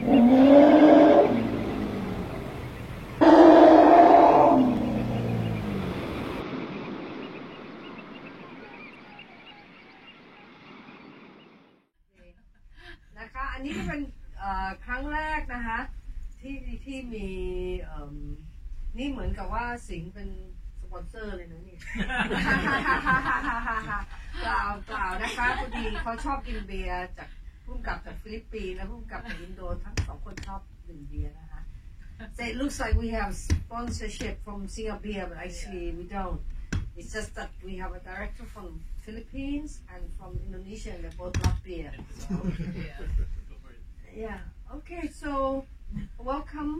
นะคะอันนี้ก็เป็นครั้งแรกนะคะที่มีนี่เหมือนกับว่าสิงห์เป็นสปอนเซอร์เลยนะนี่ เปล่านะคะพอดีเขาชอบกินเบียร์จากพุ่มกับจากฟิลิปปินส์และพุ่มกับจากอินโดทั้งสองคนชอบดื่มเบียร์นะคะ So it looks like we have sponsorship from Singapore, but actually we don't. It's just that we have a director from Philippines and from Indonesia, and they both love beer. So. Yeah. Okay. So welcome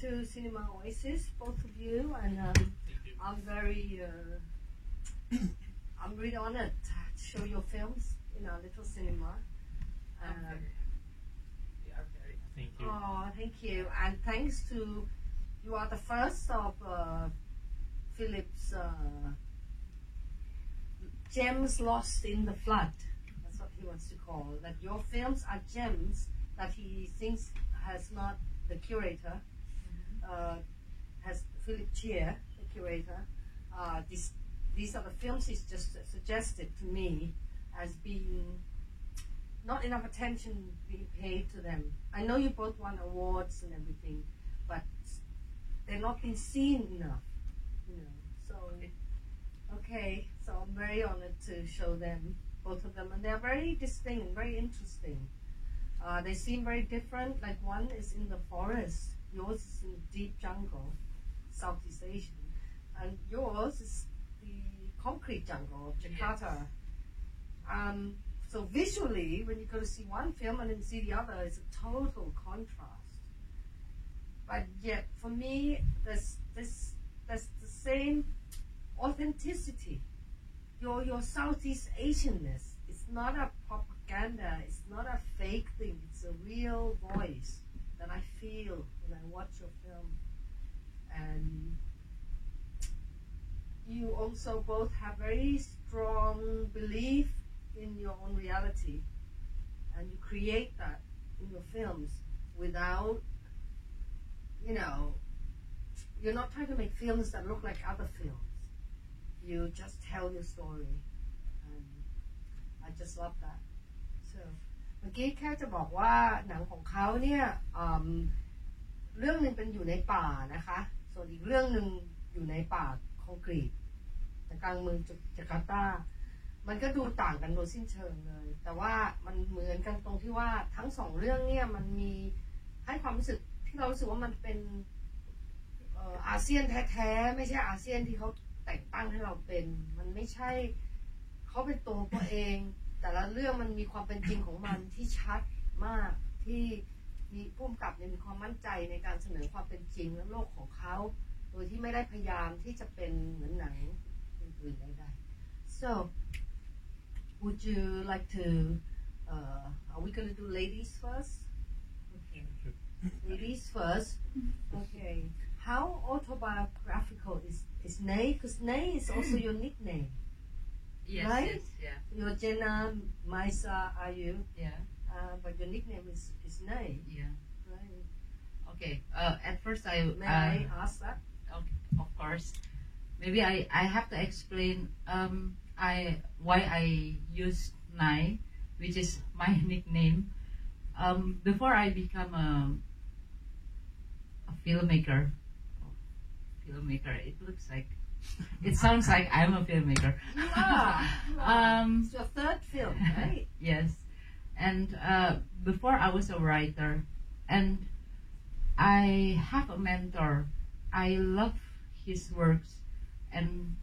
to Cinema Oasis, both of you, and I'm really honored to show your films in our little cinema. Thank you. Oh, thank you, and thanks to you are the first of Philip's gems lost in the flood. That's what he wants to call that. Your films are gems that he thinks has not the curator, has Philip Cheer, the curator. These are the films he's just suggested to me as being not enough attention being paid to them. I know you both won awards and everything, but they're not being seen enough, you know. So, okay, so I'm very honored to show them, both of them, and they're very distinct and very interesting. They seem very different. Like one is in the forest, yours is in the deep jungle, Southeast Asian, and yours is the concrete jungle of Jakarta. Yes. So visually, when you go to see one film and then see the other, it's a total contrast. But yet, for me, there's the same authenticity. Your Southeast Asianness. It's not a propaganda. It's not a fake thing. It's a real voice that I feel when I watch your film. And you also both have very strong belief in your own reality, and you create that in your films without, you know, you're not trying to make films that look like other films. You just tell your story, and I just love that. So เมื่อกี้แค่จะบอกว่าหนังของเขาเนี่ยเรื่องหนึ่งเป็นอยู่ในป่านะคะส่วนอีกเรื่องหนึ่งอยู่ในป่าคอนกรีตในกลางเมืองจาการ์ตามันก็ดูต่างกันโดยสิ้นเชิงเลยแต่ว่ามันเหมือนกันตรงที่ว่าทั้งสองเรื่องเนี่ยมันมีให้ความรู้สึกที่เรารู้สึกว่ามันเป็นอาเซียนแท้ๆไม่ใช่อาเซียนที่เขาแต่งตั้งให้เราเป็นมันไม่ใช่เขาเป็นตัวเขาเองแต่ละเรื่องมันมีความเป็นจริงของมันที่ชัดมากที่มีผู้กำกับเนี่ยมีความมั่นใจในการเสนอความเป็นจริงและโลกของเขาโดยที่ไม่ได้พยายามที่จะเป็นเหมือนหนังอื่นๆใดๆ So would you like to are we going to do ladies first? Okay. Ladies first. Okay. How autobiographical is Nay? Because Nay is also your nickname. Yes, right? Yes, yeah. You're Jenna, Maisa, Ayu. Yeah. But your nickname is Nay. Yeah. Right. Okay. At first May I ask that? Okay, of course. Maybe I have to explain why I use Nai, which is my nickname. Before I become a filmmaker, it looks like, it sounds like I'm a filmmaker. It's your third film, right? Yes. And before I was a writer, and I have a mentor. I love his works, and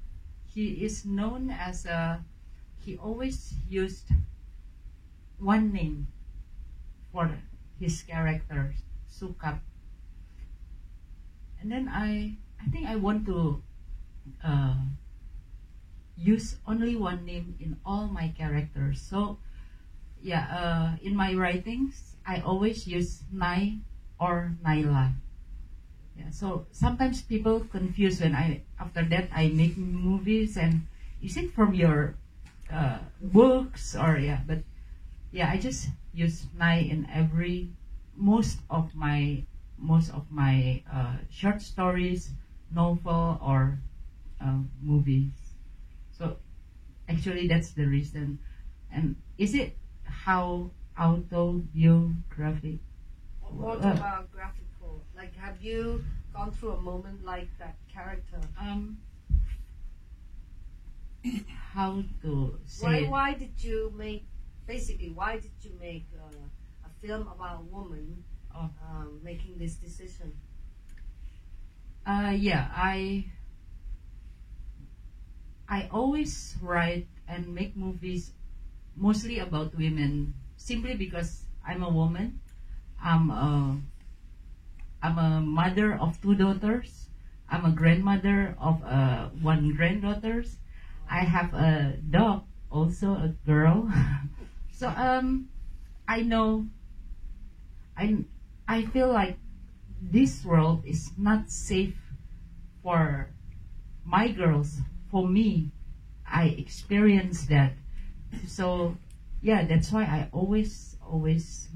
he is known as he always used one name for his character, Sukat. And then I think I want to use only one name in all my characters. So yeah, in my writings, I always use Nai or Naila. Yeah, so sometimes people confuse when after that I make movies and is it from your books or yeah, but yeah, I just use Nai in every most of my short stories, novel, or movies. So actually, that's the reason. And is it how autobiographic? Autobiographical. Like, have you gone through a moment like that character? How to say? Why did you make? Basically, why did you make a film about a woman Oh. making this decision? Yeah, I always write and make movies mostly about women simply because I'm a woman. I'm a mother of 2 daughters. I'm a grandmother of one granddaughter. I have a dog, also a girl. So I know I feel like this world is not safe for my girls. For me, I experienced that. So yeah, that's why I always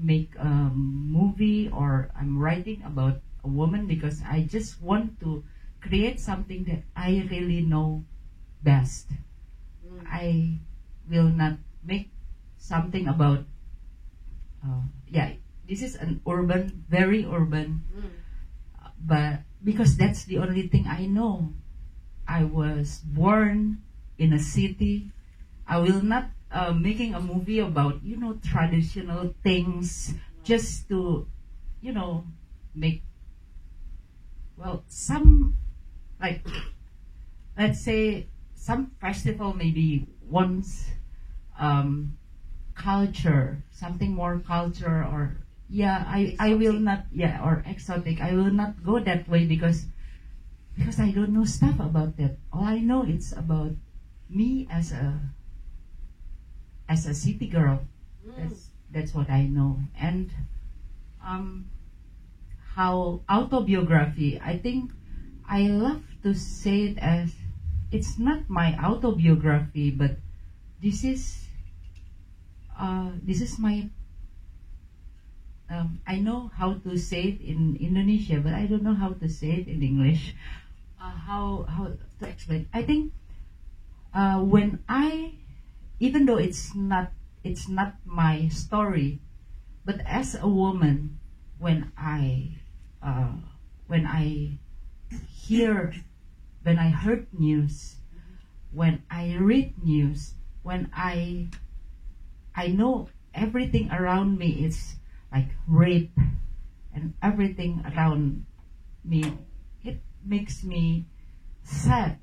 make a movie or I'm writing about a woman, because I just want to create something that I really know best. I will not make something about yeah, this is an urban, very urban, but because that's the only thing I know. I was born in a city. I will not making a movie about traditional things just to make some, like, let's say some festival maybe once culture, something more culture, or I will not, or exotic. I will not go that way because I don't know stuff about that. All I know it's about me as a city girl. That's what I know. And how autobiography, I think I love to say it as it's not my autobiography, but this is my I know how to say it in Indonesia, but I don't know how to say it in English. How to explain? I think when even though it's not my story, but as a woman, when I heard news, when I read news, when I know everything around me is like rape, and everything around me, it makes me sad.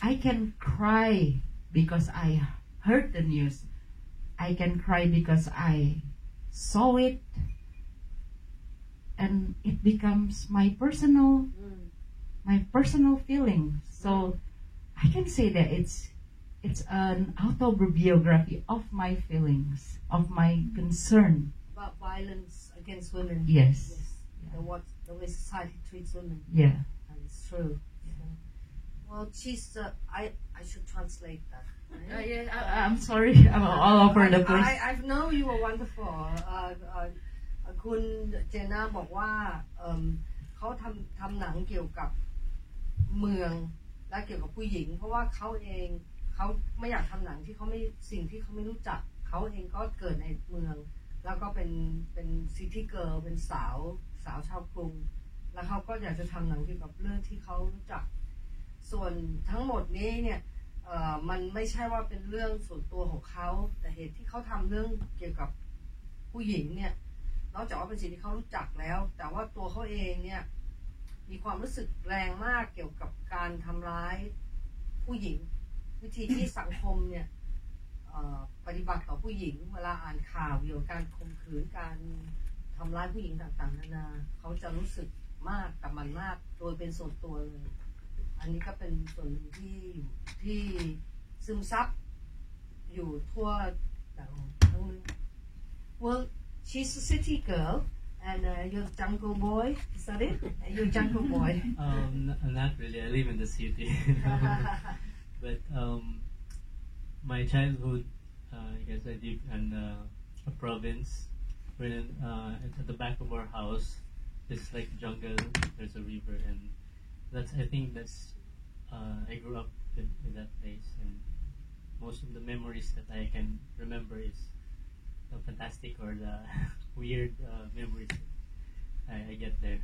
I can cry because I heard the news. I can cry because I saw it, and it becomes my personal feeling. So I can say that it's an autobiography of my feelings, of my concern about violence against women. Yes. The way society treats women. Yeah. And it's true. Well, she's. I should translate that. Right? I'm sorry. I'm all over the place. I know you were wonderful. คุณเจน่าบอกว่าเขาทำหนังเกี่ยวกับเมืองและเกี่ยวกับผู้หญิงเพราะว่าเขาเองเขาไม่อยากทำหนังที่เขาไม่สิ่งที่เขาไม่รู้จักเขาเองก็เกิดในเมืองแล้วก็เป็นซิตี้เกิร์ลเป็นสาวชาวกรุงแล้วเขาก็อยากจะทำหนังเกี่ยวกับเรื่องที่เขารู้จักส่วนทั้งหมดนี้เนี่ยมันไม่ใช่ว่าเป็นเรื่องส่วนตัวของเขาแต่เหตุที่เขาทำเรื่องเกี่ยวกับผู้หญิงเนี่ยนอกจากว่าเป็นสิ่งที่เขารู้จักแล้วแต่ว่าตัวเขาเองเนี่ยมีความรู้สึกแรงมากเกี่ยวกับการทำร้ายผู้หญิงวิธีที่สังคมเนี่ยปฏิบัติต่อผู้หญิงเวลาอ่านข่าวเกี่ยวกับการข่มขืนการทำร้ายผู้หญิงต่างๆนานาเขาจะรู้สึกมากกับมันมากโดยเป็นส่วนตัวเลยอันนี้ก็เป็นส่วนหนึ่งที่ซึมซับอยู่ทั่วทั้งเมือง Well, she's a city girl and you're a jungle boy, is that it? You're a jungle boy. Not really. I live in the city. But my childhood, I guess I lived in a province when at the back of our house, it's like jungle. There's a river, and I think that's I grew up in that place, and most of the memories that I can remember is the fantastic or the weird memories I get there.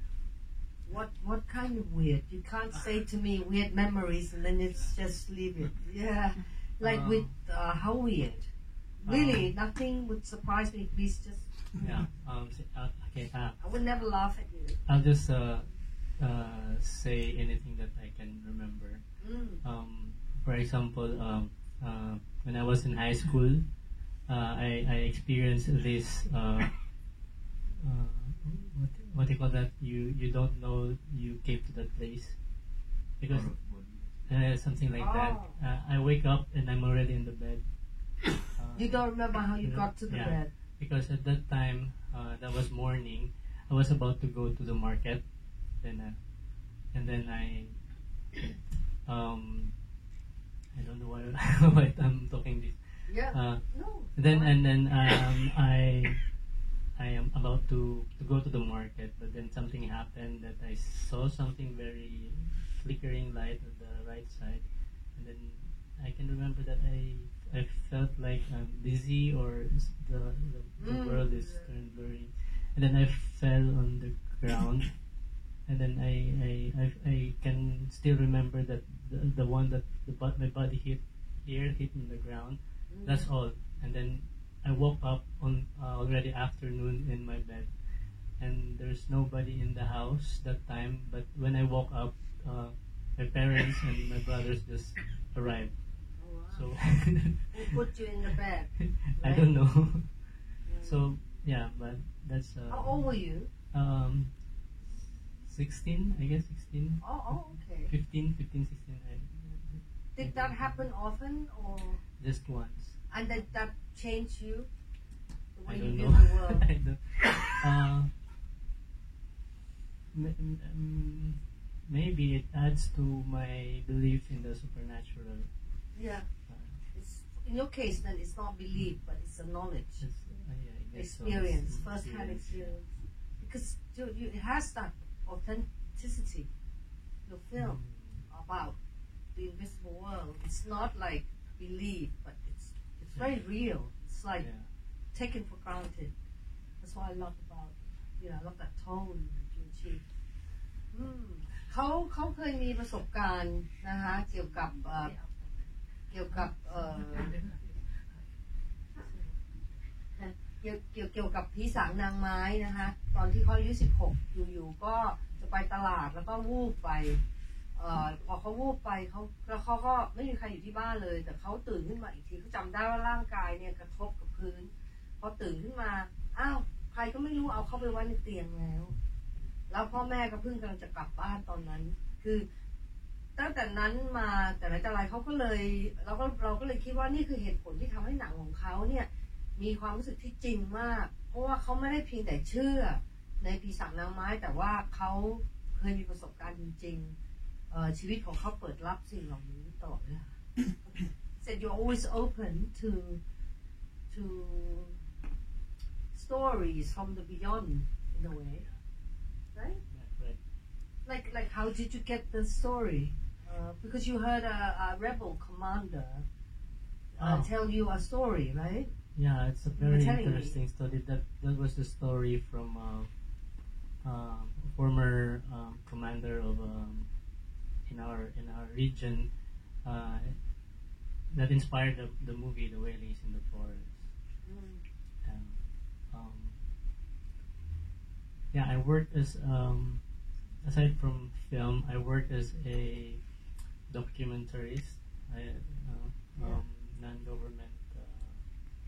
What kind of weird? You can't say to me weird memories and then it's just leave it. Yeah, like with how weird? Really, nothing would surprise me. Please just. Yeah. Okay. I would never laugh at you. I'll just say anything that I can remember. For example, when I was in high school, I experienced this. What do you call that? You don't know you came to that place because something like that. I wake up and I'm already in the bed. You don't remember how you got to the bed? Because at that time, that was morning. I was about to go to the market, then and then I don't know why I'm talking this. Yeah. No. Then I am about to go to the market, but then something happened that I saw something very flickering light on the right side, and then I can remember that I felt like I'm dizzy or the world is turned blurry, and then I fell on the ground, and then I can still remember that the one that my body hit in the ground. That's all, and then I woke up on already afternoon in my bed, and there's nobody in the house that time. But when I woke up, my parents and my brothers just arrived. Oh, wow. So Who put you in the bed? I don't know. So yeah, but that's How old were you? 16, I guess 16. Oh, okay. 15, 16. Did that happen often, or Just once. and did that change you? The way I you don't view know. the world? I don't. Maybe it adds to my belief in the supernatural. Yeah. It's, in your case, then it's not belief, but it's a knowledge, I guess so. experience, first-hand experience. Because it has that authenticity. The film about the invisible world. It's not like belief, but it's very real. It's like taken for granted. That's what I love about, I love that tone that you achieve. เขาเคยมีประสบการณ์นะคะเกี่ยวกับเกี่ยวกับผีสางนางไม้นะคะตอนที่เขาอายุ16อยู่ๆก็จะไปตลาดแล้วก็วูบไปพอเขาวูบไปเขาก็ไม่มีใครอยู่ที่บ้านเลยแต่เขาตื่นขึ้นมาอีกทีเขาจำได้ว่าร่างกายเนี่ยกระทบกับพื้นพอตื่นขึ้นมาอ้าวใครก็ไม่รู้เอาเข้าไปไว้ในเตียงแล้วพ่อแม่ก็เพิ่งกำลังจะกลับบ้านตอนนั้นคือตั้งแต่นั้นมาแต่ไหนแต่ไรเขาก็เลยเราก็เลยคิดว่านี่คือเหตุผลที่ทำให้หนังของเขาเนี่ยมีความรู้สึกที่จริงมากเพราะว่าเขาไม่ได้เพียงแต่เชื่อในปีศาจนางไม้แต่ว่าเขาเคยมีประสบการณ์จริงๆชีวิตของเขาเปิดรับสิ่งเหล่านี้ตลอดเวลา said you're always open to stories from the beyond in a way right like how did you get the story because you heard a rebel commander tell you a story right yeah it's a very interesting story that was the story from former commander of in our region that inspired the movie The Wailings in the Forest. I worked as aside from film, I worked as a documentarist, non-government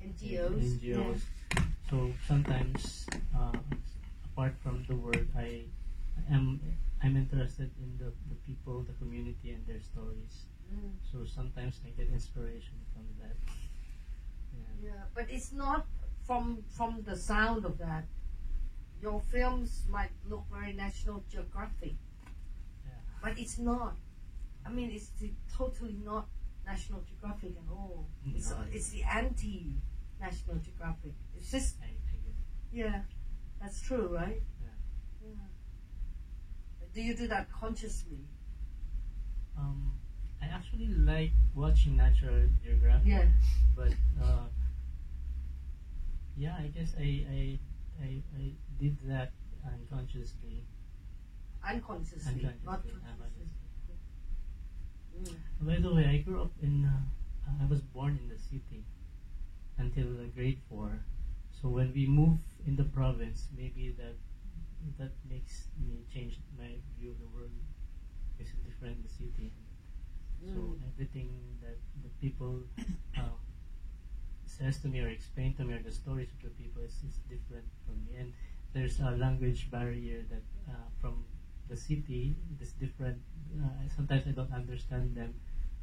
NGOs. Yeah. So sometimes, apart from the work, I'm interested in the people, the community, and their stories. So sometimes I get inspiration from that. Yeah, but it's not from the sound of that. Your films might look very National Geographic, but it's not. I mean, it's totally not National Geographic at all. It's the anti-National Geographic. It's just Yeah, that's true, right? Yeah. Yeah. Do you do that consciously? I actually like watching Natural Geographic. Yeah. But yeah, I guess I did that unconsciously. Unconsciously, not consciously. By the way, I grew up in. I was born in the city until grade 4. So when we move in the province, maybe that makes me change my view of the world. It's different in the city. So everything that the people says to me or explain to me, or the stories of the people, is different from me. And there's a language barrier that from the city is different. Sometimes I don't understand them,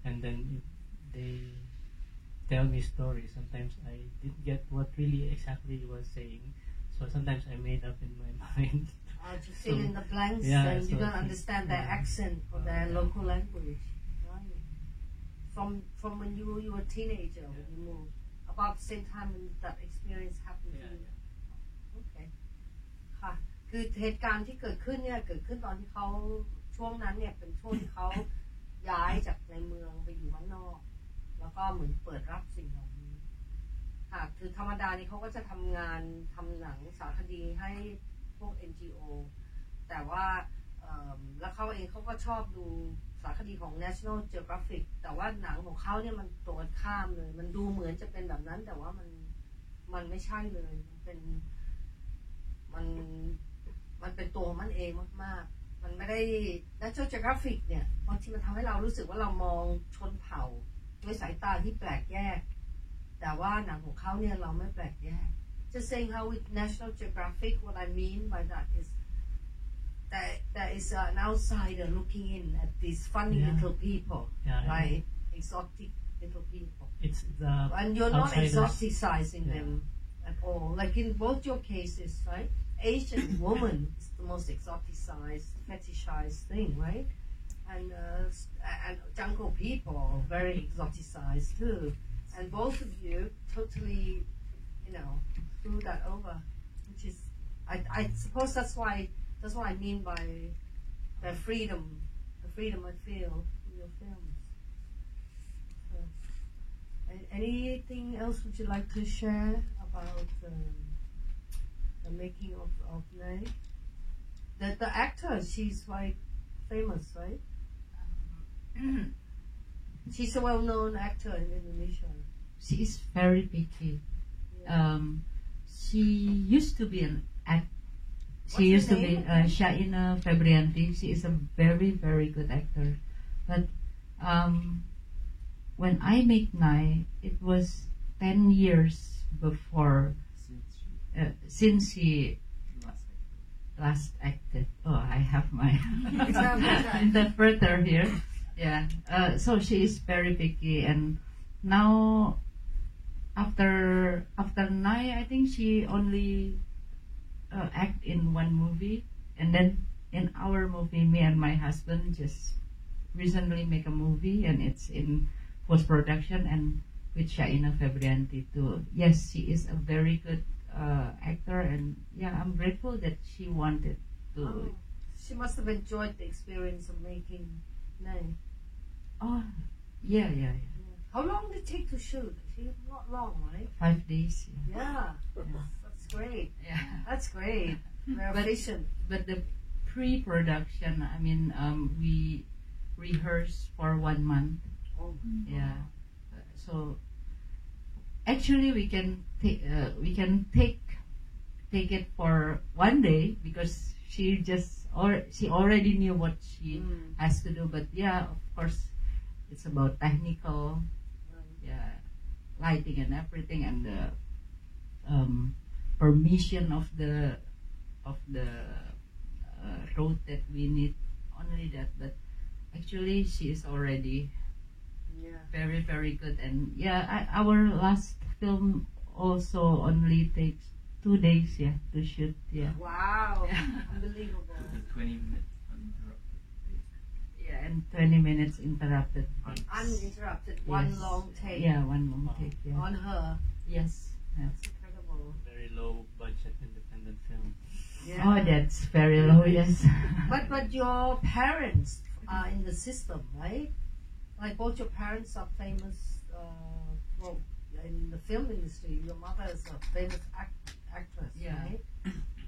and then if they tell me stories, sometimes I didn't get what really exactly he was saying. So sometimes I made up in my mind. To fill in the blanks, yeah, and you so don't understand their accent or their local language. Right. From when you were a teenager, when you moved, about the same time when that experience happened to you. Okay. ค่ะ คือเหตุการณ์ที่เกิดขึ้นเนี่ยเกิดขึ้นตอนที่เขาช่วงนั้นเนี่ยเป็นช่วงที่เขาย้ายจากในเมืองไปอยู่บ้านนอก แล้วก็เหมือนเปิดรับสิ่งเหล่านี้ค่ะคือธรรมดานี่เขาก็จะทำงานทำหนังสารคดีให้พวก NGO แต่ว่าแล้วเขาเองเขาก็ชอบดูสารคดีของ National Geographic แต่ว่าหนังของเขาเนี่ยมันตรงกันข้ามเลยมันดูเหมือนจะเป็นแบบนั้นแต่ว่ามันไม่ใช่เลยมันเป็นตัวมันเองมากๆมันไม่ได้ National Geographic เนี่ยบางทีมันทำให้เรารู้สึกว่าเรามองชนเผ่าด้วยสายตาที่แปลกแยกแต่ว่าหนังของเขาเนี่ยเราไม่แปลกแยก Just saying how with National Geographic what I mean by that is that is an outsider looking in at these funny little people, right? Exotic little people. It's the and you're not outsiders. exoticizing them at all. Like in both your cases, right? Asian woman is the most exoticized, fetishized thing, right? And jungle people very exoticized too. And both of you totally, threw that over, which is, I suppose that's what I mean by the freedom I feel in your films. So, anything else would you like to share about the making of Nay? The actor, she's quite famous, right? She's a well-known actor in Indonesia. She is very picky. Yeah. She used to be an actor. What's She used her to be name? Shaina Febrianti. She is a very, very good actor. But when I make Nai, it was 10 years before since she last acted. Oh, I have my interpreter here. Yeah. So she is very picky, and now after Nai, I think she only act in one movie, and then in our movie, me and my husband just recently make a movie, and it's in post production, and with Shaina Febrianti too. Yes, she is a very good actor, and yeah, I'm grateful that she wanted to. Oh, she must have enjoyed the experience of making Nay. Oh, yeah. How long did it take to shoot? Not long, right? 5 days. Yeah. That's great. Yeah. That's great. Very efficient. But the pre-production, I mean, we rehearsed for 1 month. Oh. Yeah. So actually, we can take it for 1 day because she already knew what she has to do. But yeah, of course, it's about technical, lighting and everything, and the permission of the road that we need. Only that, but actually, she is already very, very good. And yeah, our last film also only takes 2 days, to shoot. Yeah. Wow. Unbelievable. 20 minutes uninterrupted. Yeah, and 20 minutes interrupted. Uninterrupted. Yes. One long take. Yeah, one long take. Yeah. On her. Yes. That's incredible. very low budget independent film. Yeah. Oh, that's very low, yes. But your parents are in the system, right? Like both your parents are famous, well, in the film industry. Your mother is a famous actress, Yeah. right?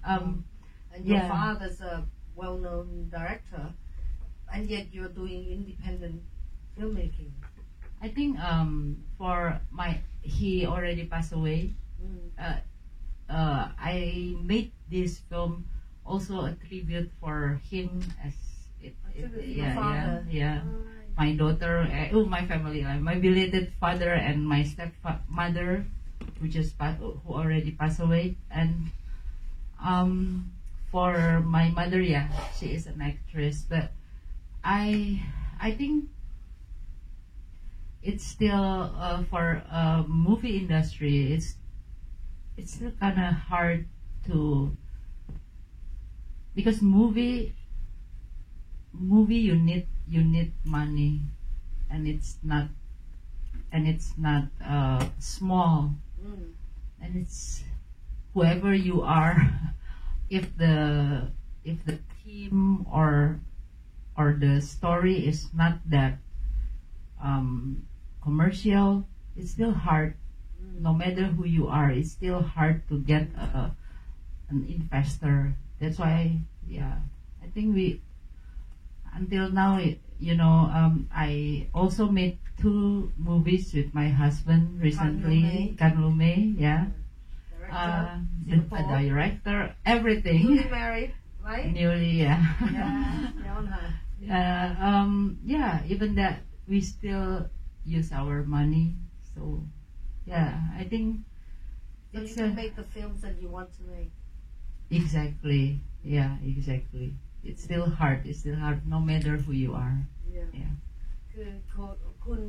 Um, And your yeah. father's a well-known director, and yet you're doing independent filmmaking. I think for he already passed away. Mm. I made this film also a tribute for him as Your father. yeah. Alright. My daughter, my family, my belated father and my stepmother, who already passed away, and for my mother, yeah, she is an actress, but I think it's still for movie industry. It's still kind of hard to, because movie you need money, and it's not small, and it's whoever you are. If the team or the story is not that commercial, it's still hard. No matter who you are, it's still hard to get an investor. That's why, yeah, I think until now, I also made 2 movies with my husband recently. Kan Lume, yeah. Director, The Singapore. director, everything. Newly married, right? Newly, yeah. Yeah, Yeah, even that we still use our money. So, yeah, I think So you it's can make the films that you want to make. exactly. Yeah, exactly. It's still hard. It's still hard, no matter who you are. Yeah. Yeah. คือคุณ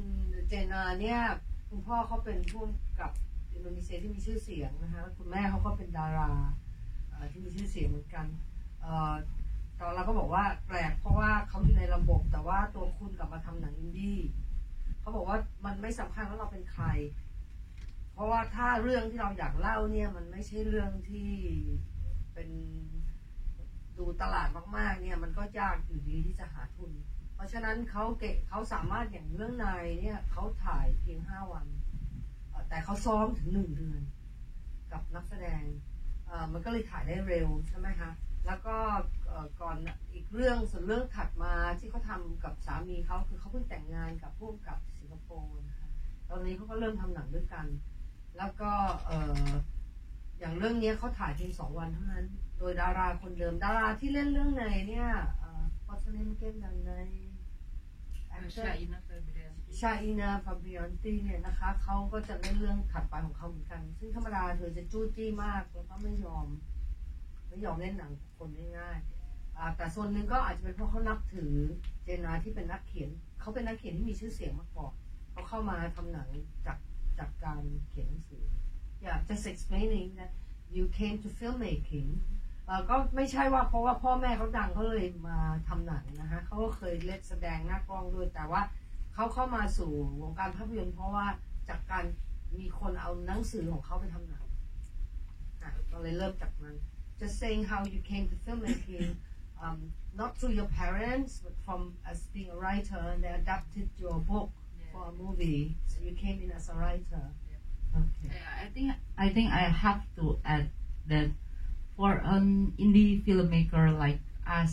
เจนาเนี่ยคุณพ่อเขาเป็นผู้กำกับอินโดนีเซียที่มีชื่อเสียงนะคะแล้วคุณแม่เขาก็เป็นดาราที่มีชื่อเสียงเหมือนกันตอนเราก็บอกว่าแปลกเพราะว่าเขาอยู่ในระบบแต่ว่าตัวคุณกลับมาทำหนังอินดี้เขาบอกว่ามันไม่สำคัญว่าเราเป็นใครเพราะว่าถ้าเรื่องที่เราอยากเล่าเนี่ยมันไม่ใช่เรื่องที่เป็นดูตลาดมากๆเนี่ยมันก็ยากอยู่ดีที่จะหาทุนเพราะฉะนั้นเขาสามารถอย่างเรื่องนายเนี่ยเขาถ่ายเพียง5 วันแต่เขาซ้อมถึง1 เดือนกับนักแสดงมันก็เลยถ่ายได้เร็วใช่ไหมคะแล้วก็ก่อนอีกส่วนเรื่องถัดมาที่เขาทำกับสามีเขาคือเขาเพิ่งแต่งงานกับผู้กำกับสิงคโปร์นะคะตอนนี้เขาก็เริ่มทำหนังด้วยกันแล้วก็อย่างเรื่องนี้เขาถ่ายเพียง2 วันเท่านั้นโดยดาราคนเดิมดาราที่เล่นเรื่องในเนี่ยwhat's her name again ดังใน ชาอินาฟาบิออนตีเนี่ยนะคะเขาก็จะเล่นเรื่องถัดไปของเขาเหมือนกันซึ่งธรรมดาเธอจะจู้จี้มากแล้วก็ไม่ยอมเล่นหนังคนง่ายๆแต่ส่วนหนึ่งก็อาจจะเป็นเพราะเขานับถือเจนาที่เป็นนักเขียนเขาเป็นนักเขียนที่มีชื่อเสียงมาก่อนเขาเข้ามาทำหนังจากการเขียนหนังสือ Yeah, just explaining that you came to filmmaking ก็ไม่ใช่ว่าเพราะว่าพ่อแม่เขาดังเขาเลยมาทำหนังนะคะเขาก็เคยเล่นแสดงหน้ากล้องด้วยแต่ว่าเขาเข้ามาสู่วงการภาพยนตร์เพราะว่าจากการมีคนเอาหนังสือของเขาไปทำหนังก็เลยเริ่มจากนั้น just saying how you came to filmmaking not through your parents but from as being a writer and they adapted your book for a movie so you came in as a writer okay. I think I have to add that for an indie filmmaker like us,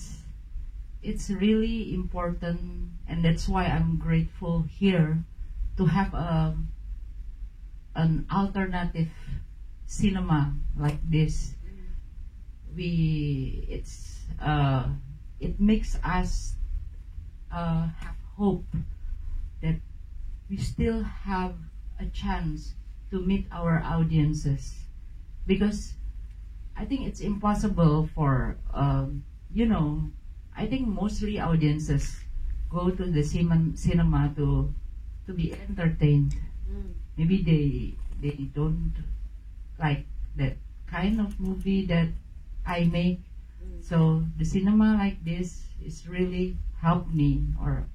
it's really important, and that's why I'm grateful here to have an alternative cinema like this. It makes us have hope that we still have a chance to meet our audiences, because I think it's impossible for I think mostly audiences go to the cinema to be entertained. Maybe they don't like that kind of movie that I make. So the cinema like this is really helped me, or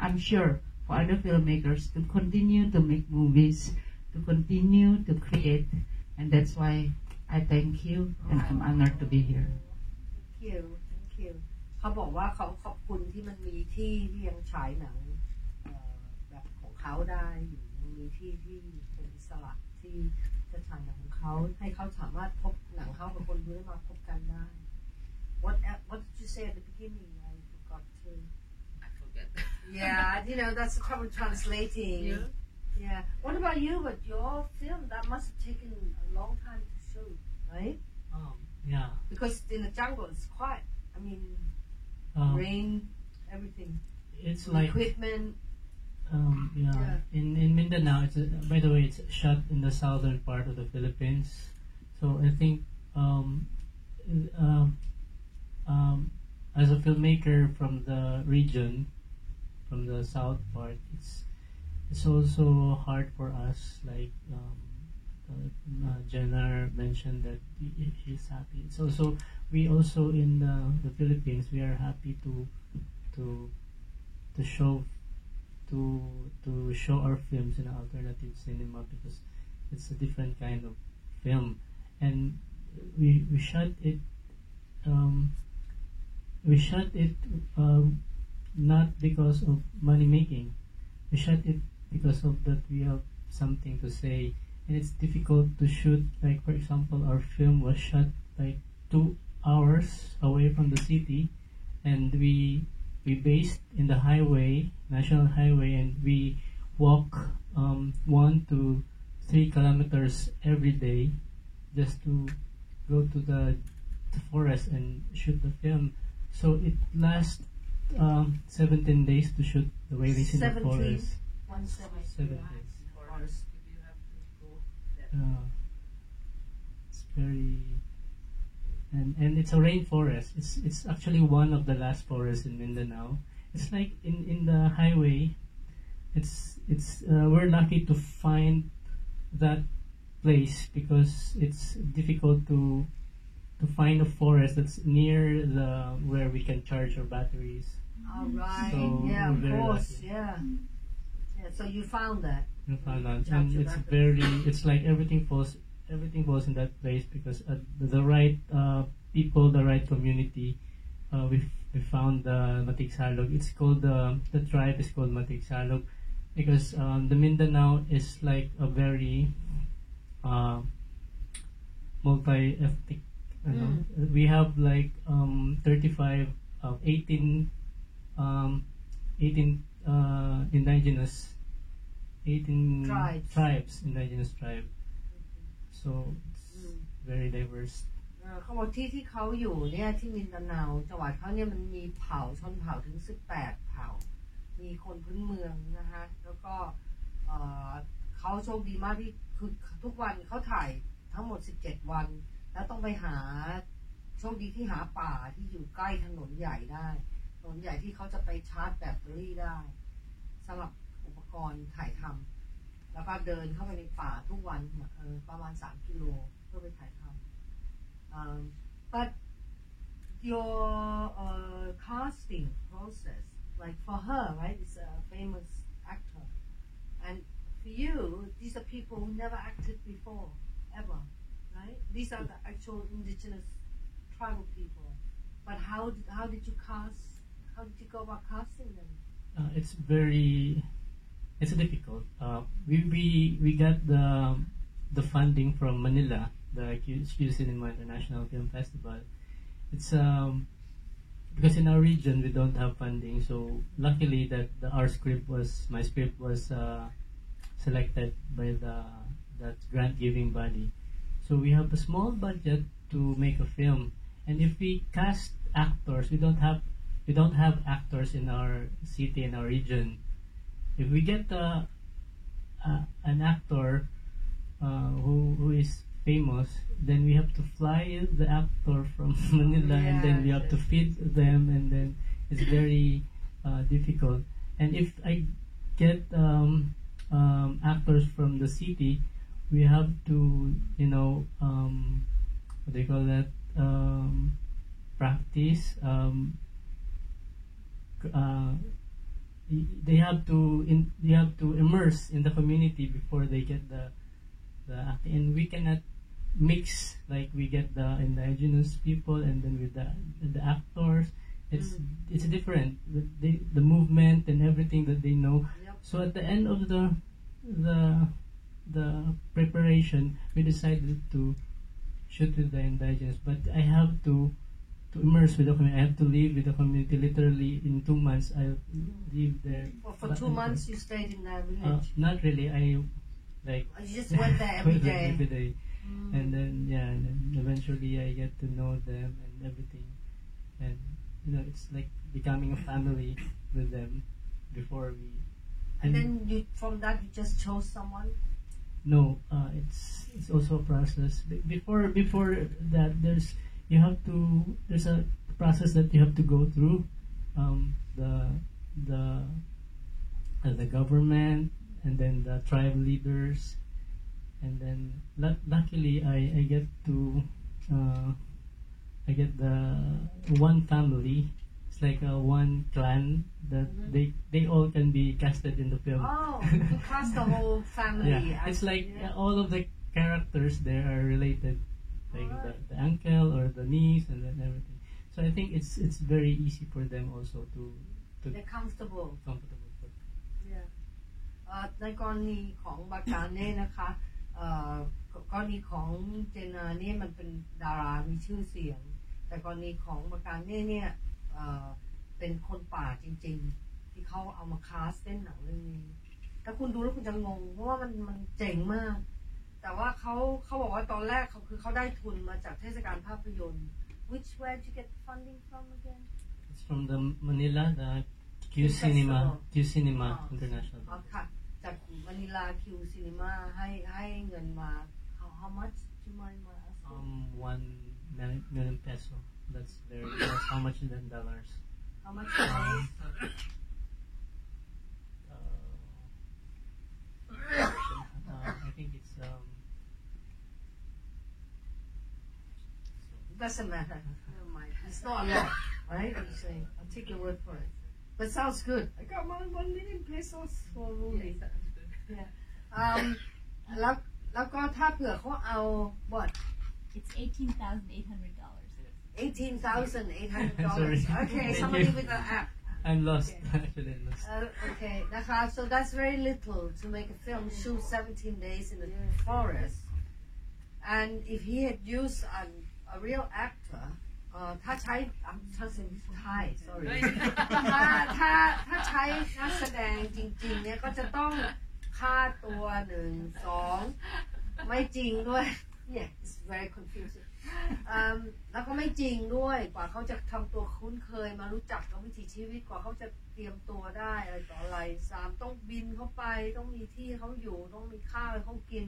I'm sure for other filmmakers, to continue to make movies, to continue to create, And that's why I thank you and I'm honored to be here. Thank you Thank you เขาบอกว่าเขาขอบคุณที่มันมีที่ที่ยังฉายหนังแบบของเขาได้อยู่ยังมีที่ที่เป็นอิสระที่จะฉายหนังของเขาให้เขาสามารถพบหนังเขากับคนดูได้มาพบกันได้ What did you say at the beginning? I forgot to. I forget. Yeah, you know that's probably translating. Yeah. What about you? But your film that must have taken a long time to shoot, right? Yeah. Because in the jungle it's quiet. I mean, rain, everything. It's like equipment. Yeah. In Mindanao, it's by the way, it's shot in the southern part of the Philippines. So I think as a filmmaker from the region, from the south part, it's also hard for us. Like Jenner mentioned that she's happy. It's also we also in the Philippines we are happy to show our films in alternative cinema because it's a different kind of film, and we shot it. We shot it not because of money making. We shot it because of that we have something to say, and it's difficult to shoot. Like for example, our film was shot like 2 hours away from the city, and we based in the highway, national highway, and we walk 1 to 3 kilometers every day just to go to the forest and shoot the film. So it lasts 17 days to shoot the Waileys in the forest. 17 days. Forest. It's very and it's a rainforest. It's actually one of the last forests in Mindanao. It's like in the highway. It's we're lucky to find that place because it's difficult to find a forest that's near the where we can charge our batteries. All right. So yeah, of we're very course. lucky. Yeah. So you found that. We found out, Charge and your it's batteries. it's like everything falls in that place because the right people, the right community. We found the Matigsalog. It's called the tribe is called Matigsalog because the Mindanao is like a very multi-ethnic. We have like 18 indigenous 18 Tribes. indigenous tribe. So it's very diverse. เขาบอกที่เขาอยู่เนี่ยที่มินดาเนาจังหวัดเขาเนี่ยมันมีเผ่าชนเผ่าถึง18เผ่ามีคนพื้นเมืองนะคะแล้วก็เขาโชคดีมากที่คือทุกวันเขาถ่ายทั้งหมด17วันแล้วต้องไปหาโชคดีที่หาป่าที่อยู่ใกล้ถนนใหญ่ได้ถนนใหญ่ที่เขาจะไปชาร์จแบตเตอรี่ได้สำหรับอุปกรณ์ถ่ายทำแล้วก็เดินเข้าไปในป่าทุกวันประมาณ3 กิโลเพื่อไปถ่ายทำbut your casting process, like for her, right, is a famous actor, and for you, these are people who never acted before, ever, right? These are the actual indigenous tribal people. But how did you cast? How did you go about casting them? It's difficult. We got the funding from Manila, the Q Cinema International Film Festival. It's because in our region we don't have funding, so luckily that my script was selected by that grant giving body. So we have a small budget to make a film, and if we cast actors, we don't have actors in our city, in our region. If we get an actor who is famous, then we have to fly the actor from Manila, and then we have to feed them, and then it's very difficult. And if I get actors from the city, we have to, what do you call that? Practice. They have to immerse in the community before they get the acting, and we cannot mix, like we get the indigenous people and then with the actors. It's different, the movement and everything that they know. Yep. So at the end of the the preparation, we decided to shoot with the indigenous, but I have to immerse with the community. I have to live with the community. Literally, in 2 months, I live there. Well, for 2 months, you stayed in that village. Not really. I like. You just went there every went there day. every day. And then and then eventually I get to know them and everything, and it's like becoming a family with them before we. And then from that you just chose someone. No, it's also a process. Before that, there's a process that you have to go through. The government, and then the tribe leaders, and then luckily I get to I get the one family. It's like a one clan that they all can be casted in the film. Oh, you cast the whole family. Yeah, it's like all of the characters there are related, like the uncle or the niece and then everything. So I think it's very easy for them also to They're comfortable. comfortable. Yeah. ในกรณีของบาการเน่นะคะกรณีของเจนาเนี่ยมันเป็นดารามีชื่อเสียง แต่กรณีของบาการเน่เนี่ยเป็นคนป่าจริงๆที่เขาเอามาคาสเล่นหนังเรื่องนี้ถ้าคุณดูแล้วคุณจะงงเพราะว่ามันเจ๋งมาก แต่ว่าเขาบอกว่าตอนแรกเขาได้ทุนมาจากเทศกาลภาพยนตร์ Which where did you get funding from again? It's from the Manila, the Q Cinema International. ค่ะจากมะนิลาคิวซีนีมาให้เงินมา how much do you mind my asking? 1 million peso. That's how much in dollars? How much dollars? I think it's Doesn't matter. Never mind. It's not a lot, right? You say, I'll take your word for it. But sounds good. I got 1 million pesos for a movie. Yeah. แล้วก็ถ้าเผื่อเขาเอา what? It's $18,800. $18,800. Sorry. Okay, Thank somebody you. with an app. I'm lost. Okay. Actually, I'm lost. Okay, so that's very little to make a film shoot 17 days in the forest. And if he had used a real actor, ถ้าใช้ I'm saying Thai, sorry. ถ้าใช้นักแสดงจริงๆเนี่ยก็จะต้องค่าตัว1 2ไม่จริงด้วย Yeah, it's very confusing. แล้วก็ไม่จริงด้วยกว่าเขาจะทำตัวคุ้นเคยมารู้จักกับวิถีชีวิตกว่าเขาจะเตรียมตัวได้อะไรต่ออะไร3ต้องบินเข้าไปต้องมีที่เขาอยู่ต้องมีข้าวให้เขากิน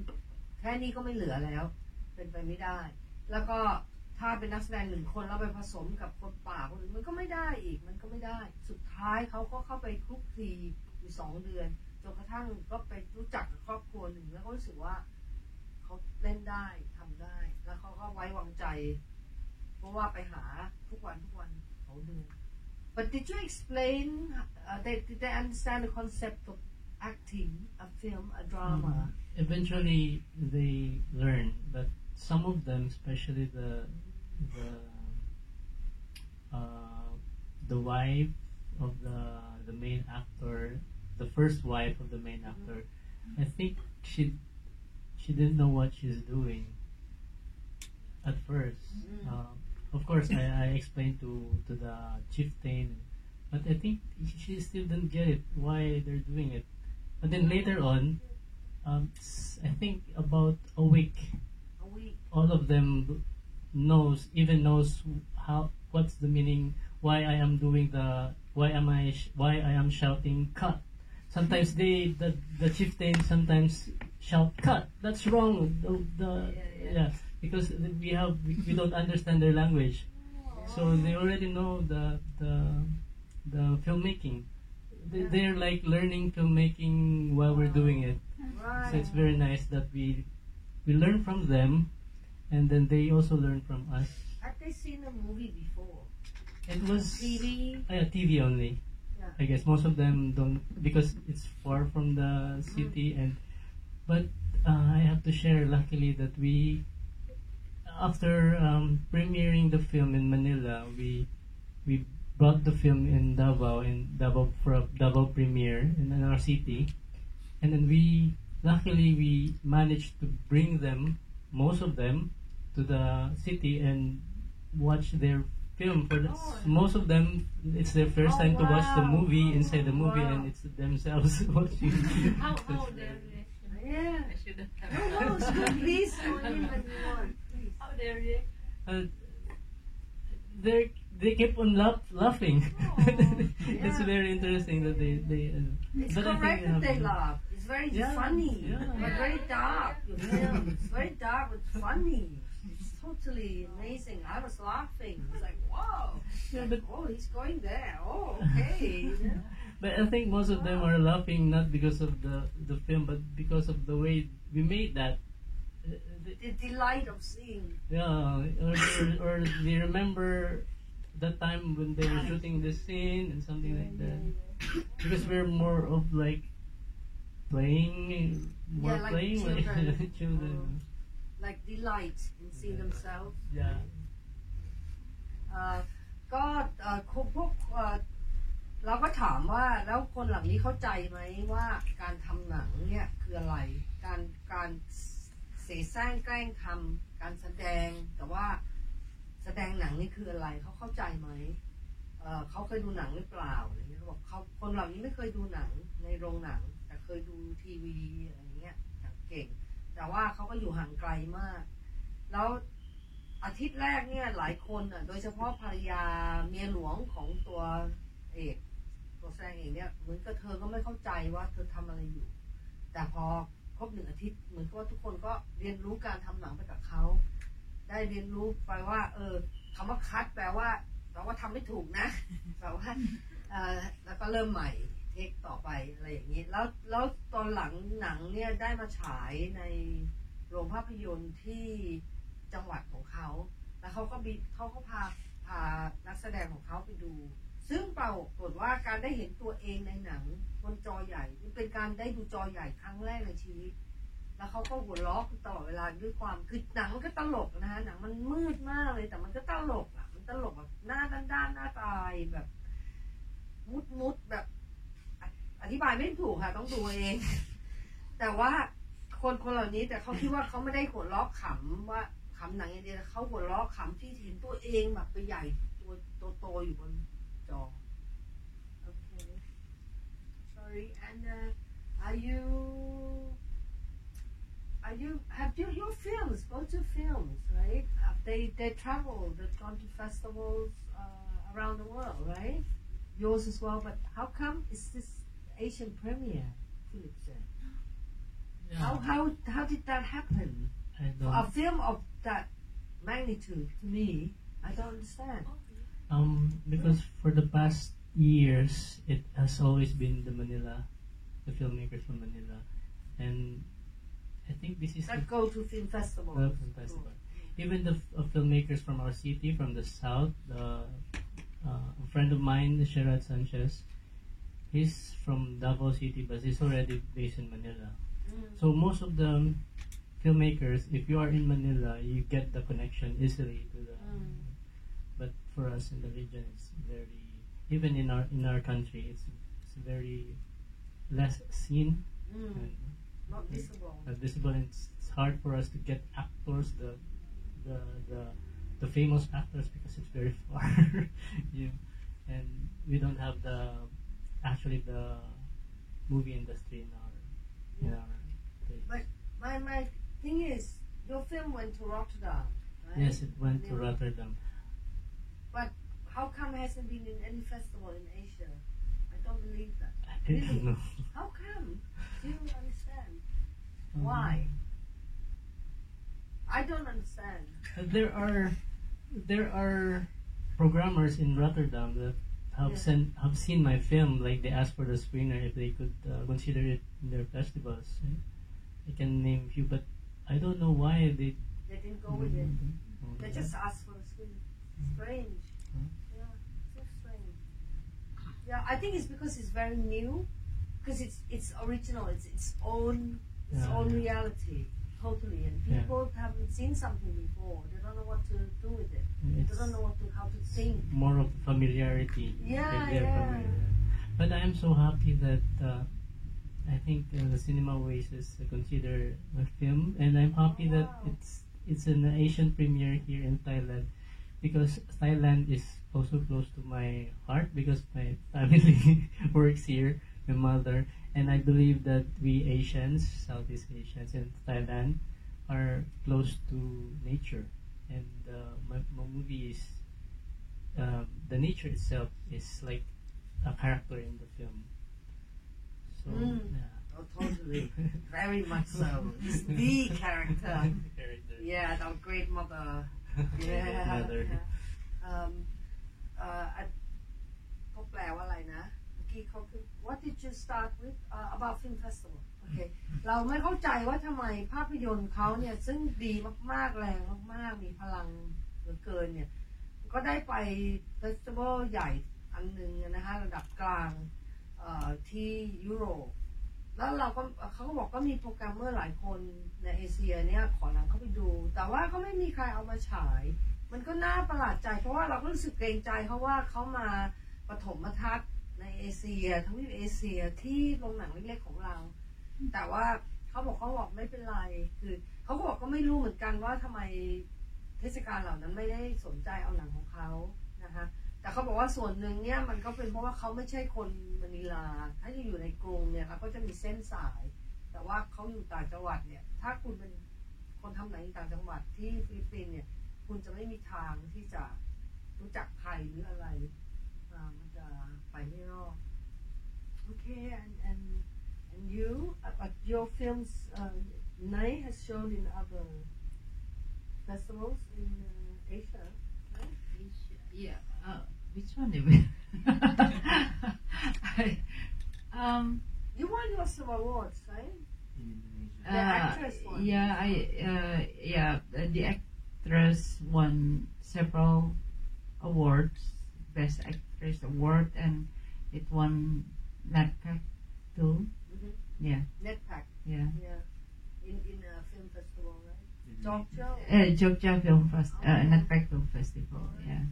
แค่นี้ก็ไม่เหลือแล้วเป็นไปไม่ได้แล้วก็ถ้าเป็นนักแสดง1 คนแล้วไปผสมกับคนป่าคนอื่นมันก็ไม่ได้อีกมันก็ไม่ได้สุดท้ายเขาก็เข้าไปคลุกคลีอยู่2 เดือนจนกระทั่งก็ไปรู้จักกับครอบครัวหนึ่งแล้วก็รู้สึกว่าเขาเล่นได้ทำได้แล้วเขาก็ไว้วางใจเพราะว่าไปหาทุกวัน2 เดือน But did you explain did they understand the concept of acting a film a drama? Eventually they learn, but some of them, especially the wife of the main actor, the first wife of the main actor, I think she didn't know what she's doing at first. Of course, I explained to the chieftain, but I think she still didn't get it why they're doing it. But then later on, I think about a week, all of them knows what's the meaning, why I am shouting cut. Sometimes the chieftain sometimes shout cut. That's wrong. Yeah, because we don't understand their language, so they already know the filmmaking. They're like learning filmmaking while we're doing it. Right. So it's very nice that we learn from them, and then they also learn from us. Have they seen the movie before? It was TV? TV only. Yeah. I guess most of them don't, because it's far from the city, but I have to share luckily that after premiering the film in Manila, we brought the film in Davao for a Davao premiere in our city, and then luckily we managed to bring them, most of them, to the city and watch their film. Most of them, it's their first time to watch the movie inside the movie, and it's themselves watching. How their reaction? Yeah. I should have. No, it's good. Please go in when you want. Please. How their reaction? They keep on laughing. It's yeah. very interesting that they It's but I correct think, that they laugh. It's very funny, but very dark. Your film. It's very dark but funny. It's totally amazing. I was laughing. It's like, wow. Yeah, Like, but oh, he's going there. Oh, okay. Yeah. But I think most of them are laughing not because of the film, but because of the way we made that. The delight of seeing. Yeah, or they remember that time when they were shooting the scene and something like that. Because we're more of like playing, more like playing with children. children. Like delight in seeing themselves. Yeah. ก็พวกเราก็ถามว่าแล้วคนเหล่านี้เข้าใจไหมว่าการทำหนังเนี่ยคืออะไรการเสแสร้งแกล้งทำการแสดงแต่ว่าแสดงหนังนี่คืออะไรเขาเข้าใจไหมเขาเคยดูหนังหรือเปล่าอะไรเงี้ยเขาบอกคนเหล่านี้ไม่เคยดูหนังในโรงหนังแต่เคยดูทีวีอะไรเงี้ยอย่างเก่งแต่ว่าเขาก็อยู่ห่างไกลมากแล้วอาทิตย์แรกเนี่ยหลายคนโดยเฉพาะภรรยาเมียหลวงของตัวเอกตัวแสดงเอกเนี่ยเหมือนกับเธอก็ไม่เข้าใจว่าเธอทำอะไรอยู่แต่พอครบ1 อาทิตย์เหมือนกับว่าทุกคนก็เรียนรู้การทำหนังไปกับเขาได้เรียนรู้ไปว่าคำว่าคัดแปลว่าทำไม่ถูกนะแปลว่าแล้วก็เริ่มใหม่เทคต่อไปอะไรอย่างนี้แล้วตอนหลังหนังเนี่ยได้มาฉายในโรงภาพยนตร์ที่จังหวัดของเขาแล้วเขาก็พานักแสดงของเขาไปดูซึ่งปรากฏว่าการได้เห็นตัวเองในหนังบนจอใหญ่เป็นการได้ดูจอใหญ่ครั้งแรกในชีวิตแล้วเขาก็หัวเราะตลอดเวลาด้วยความคือหนังมันก็ตลกนะฮะหนังมันมืดมากเลยแต่มันก็ตลกอ่ะมันตลกแบบหน้าด้านหน้าตายแบบมุดแบบอธิบายไม่ถูกค่ะต้องดูเองแต่ว่าคนเหล่านี้แต่เขาคิดว่าเขาไม่ได้หัวเราะขำว่าขำหนังอย่างเดียวเขาหัวเราะขำที่เห็นตัวเองแบบตัวใหญ่ตัวโตอยู่บนจอ Okay sorry and have your films both your films right they traveled they've gone to festivals around the world right yours as well but how come is this Asian premiere Philip said Yeah. How did that happen? I don't. A film of that magnitude to me, I don't understand. Because for the past years, it has always been the filmmakers from Manila, and I think this is That go to film festivals. film festival. Even the filmmakers from our city, from the south, a friend of mine, Sherad Sanchez, he's from Davao City, but he's already based in Manila. So most of the filmmakers, if you are in Manila, you get the connection easily to the. But for us in the region, it's very, even in our country, it's very less seen, and Not visible. not visible. And it's hard for us to get actors, the famous actors, because it's very far, and we don't have the movie industry in our place. But my thing is, your film went to Rotterdam, right? Yes, it went to Rotterdam. But how come it hasn't been in any festival in Asia? I don't believe that. I don't know. How come? Do you understand? Why? I don't understand. There are programmers in Rotterdam that have seen my film. Like they asked for the screener if they could consider it in their festivals. I can name a few, but I don't know why they didn't go with it. They just asked for a screen. Strange. Yeah, so strange. Yeah, I think it's because it's very new, because it's original. It's its own reality. totally. And Yeah. people haven't seen something before. They don't know what to do with it. They It's don't know how to think. more of familiarity. Yeah, If they're yeah. familiar. But I am so happy that I think the Cinema Oasis consider a film, and I'm happy that Wow. it's an Asian premiere here in Thailand, because Thailand is also close to my heart because my family works here, my mother, and I believe that we Asians, Southeast Asians in Thailand, are close to nature, and my movie is the nature itself is like a character in the film. So yeah. Oh, totally. Very much so. It's the character. Character. Yeah, our great mother. Yeah. Mother. I เขาแปลว่าอะไรนะเมื่อกี้เขาคือ What did you start with about film festival โอเค เราไม่เข้าใจว่าทำไมภาพยนตร์เขาเนี่ยซึ่งดีมากๆแรงมากๆมีพลังเหลือเกินเนี่ยก็ได้ไปเฟสติวัลใหญ่อันหนึ่งนะคะระดับกลางที่ยุโรปแล้วเขาก็บอกก็มีโปรแกรมเมอร์หลายคนในเอเชียเนี่ยขอหนังเข้าไปดูแต่ว่าก็ไม่มีใครเอามาฉายมันก็น่าประหลาดใจเพราะว่าเราก็รู้สึกเกรงใจเขาว่าเขามาปฐมทัศน์ในเอเชียทวีปเอเชียที่โรงหนังเล็กๆของเราแต่ว่าเขาบอกไม่เป็นไรคือเขาก็บอกก็ไม่รู้เหมือนกันว่าทำไมเทศกาลเหล่านั้นไม่ได้สนใจเอาหนังของเขานะคะแต่เขาบอกว่าส่วนหนึ่งเนี่ยมันก็เป็นเพราะว่าเขาไม่ใช่คนมะนิลาถ้าอยู่ในกรุงเนี่ยเราก็จะมีเส้นสายแต่ว่าเขาอยู่ต่างจังหวัดเนี่ยถ้าคุณเป็นคนทำหนังต่างจังหวัดที่ฟิลิปปินส์เนี่ยคุณจะไม่มีทางที่จะรู้จักใครหรืออะไรมันจะไปไม่รอดโอเค and you but your films Nai has shown in other festivals in Asia right? Yeah. Which one? Even? You won lots of awards, right? In Indonesia. The actress one. Yeah. The actress won several awards, Best Actress award, and it won NetPac too. Mm-hmm. Yeah. NetPac. Yeah. Yeah. In a film festival, right? Indonesia. Jogja. Jogja Film Fest, Oh. NetPac Film Festival. Yeah. Yeah.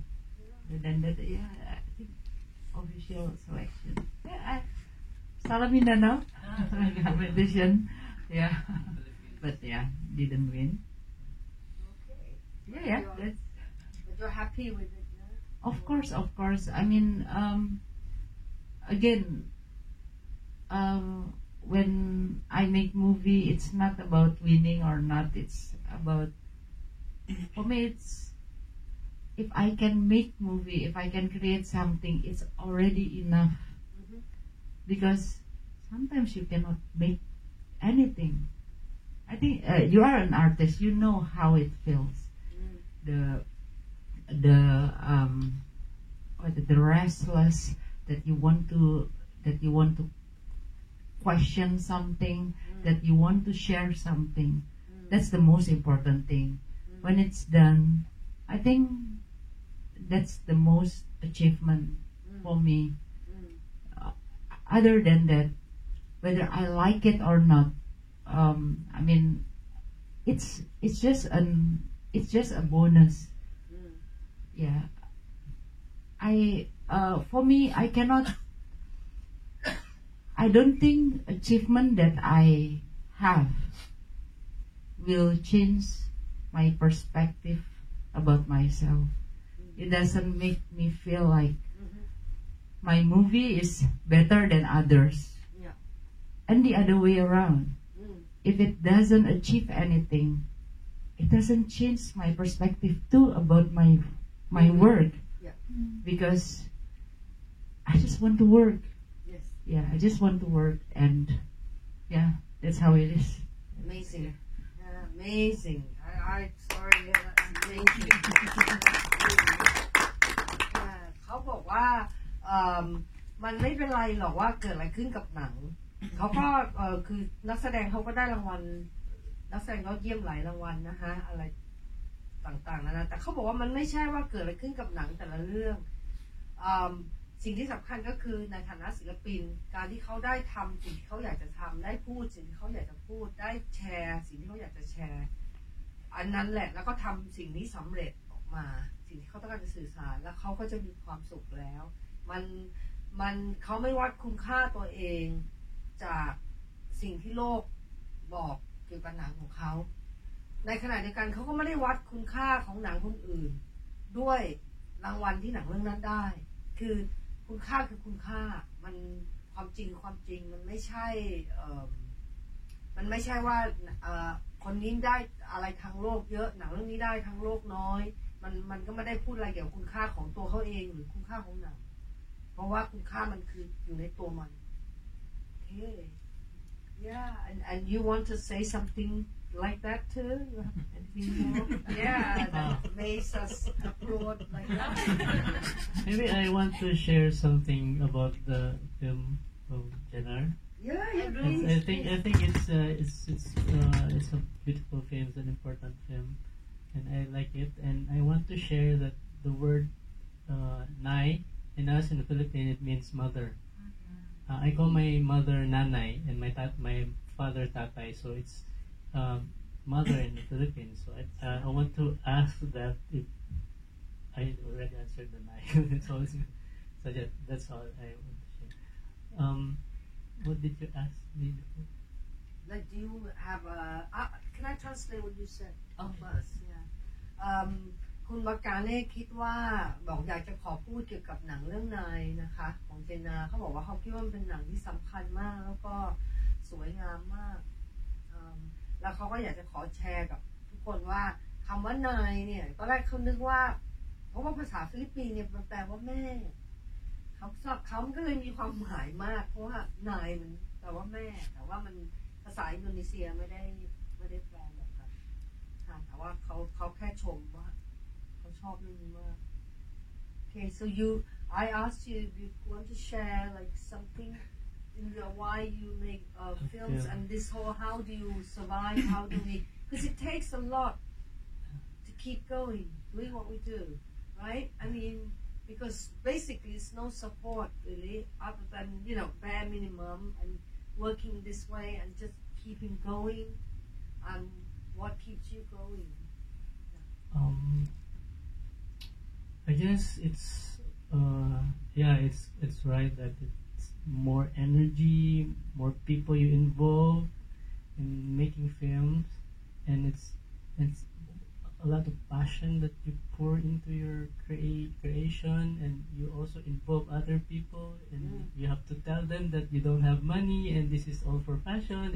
And then I think official selection. Yeah, Salam Mindanao competition. Yeah, but yeah, didn't win. Okay. Yeah. That's, But you're happy with it, yeah? of course. I mean, again, when I make movie, it's not about winning or not. It's about, for me, it's, if I can make movie, if I can create something, it's already enough. Mm-hmm. Because sometimes you cannot make anything. I think you are an artist. You know how it feels. Mm. The restless that you want to question something, that you want to share something. That's the most important thing. When it's done, I think that's the most achievement for me. Other than that, whether I like it or not, I mean, it's just a bonus. Yeah. For me, I cannot. I don't think achievement that I have will change my perspective about myself. It doesn't make me feel like my movie is better than others. Yeah. And the other way around. If it doesn't achieve anything, it doesn't change my perspective too about my work. Yeah. Because I just want to work. Yes. Yeah, I just want to work, and yeah, that's how it is. Amazing. Amazing. I sorry, that's amazing. เขาบอกว่ามันไม่เป็นไรหรอกว่าเกิดอะไรขึ้นกับหนังเขาก็คือนักแสดงเขาก็ได้รางวัลนักแสดงยอดเยี่ยมหลายรางวัลนะคะอะไรต่างๆนะแต่เขาบอกว่ามันไม่ใช่ว่าเกิดอะไรขึ้นกับหนังแต่ละเรื่อง สิ่งที่สำคัญก็คือในฐานะศิลปินการที่เขาได้ทำสิ่งที่เขาอยากจะทำได้พูดสิ่งที่เขาอยากจะพูดได้แชร์สิ่งที่เขาอยากจะแชร์อันนั้นแหละแล้วก็ทำสิ่งนี้สำเร็จออกมาสิ่งที่เขาต้องการจะสื่อสารแล้วเขาก็จะมีความสุขแล้วมันเขาไม่วัดคุณค่าตัวเองจากสิ่งที่โลกบอกเกี่ยวกับหนังของเขาในขณะเดียวกันเขาก็ไม่ได้วัดคุณค่าของหนังคนอื่นด้วยรางวัลที่หนังเรื่องนั้นได้คือคุณค่าคือคุณค่ามันความจริงมันไม่ใช่มันไม่ใช่ว่าคนนี้ได้อะไรทางโลกเยอะหนังเรื่องนี้ได้ทางโลกน้อยมันก็ไม่ได้พูดอะไรเกี่ยวกับคุณค่าของตัวเขาเองหรือคุณค่าของหนังเพราะว่าคุณค่ามันคืออยู่ในตัวมันโอเค yeah and you want to say something like that too you have anything more yeah that makes us applaud like that Maybe I want to share something about the film of Jenner. yeah I think it's a beautiful film. It's an important film, and I like it. And I want to share that the word "nai" in us in the Philippines it means mother. I call my mother Nanay and my father Tatay. So it's mother in the Philippines. So I want to ask that if I already answered the nai. So that's all I want to share. What did you ask me before? like do you have a can I translate what you said Okay. first yeah คุณวากาเน่คิดว่าบอกอยากจะขอพูดเกี่ยวกับหนังเรื่องนายนะคะของเจนนาเขาบอกว่าเขาคิดว่ามันเป็นหนังที่สำคัญมากแล้วก็สวยงามมากแล้วเขาก็อยากจะขอแชร์กับทุกคนว่าคำว่านายเนี่ยตอนแรกเขานึกว่าเพราะว่าภาษาฟิลิปปินส์เนี่ยมันแปลว่าแม่เขาก็เลยมีความหมายมากเพราะว่านายมันแปลว่าแม่แต่ว่ามันภาษาอินโดนีเซียไม่ได้แปลแบบนั้นค่ะแต่ว่าเขาแค่ชมว่าเขาชอบเรื่องนี้มาก Okay so I asked you if you want to share like something in your why you make films and this whole how do you survive how do we because it takes a lot to keep going doing what we do right I mean because basically it's no support really other than bare minimum and working this way and just keeping going and what keeps you going I guess it's it's right that it's more energy, more people you involve in making films, and it's a lot of passion that you pour into your creation, and you also involve other people, and you have to tell them that you don't have money and this is all for passion.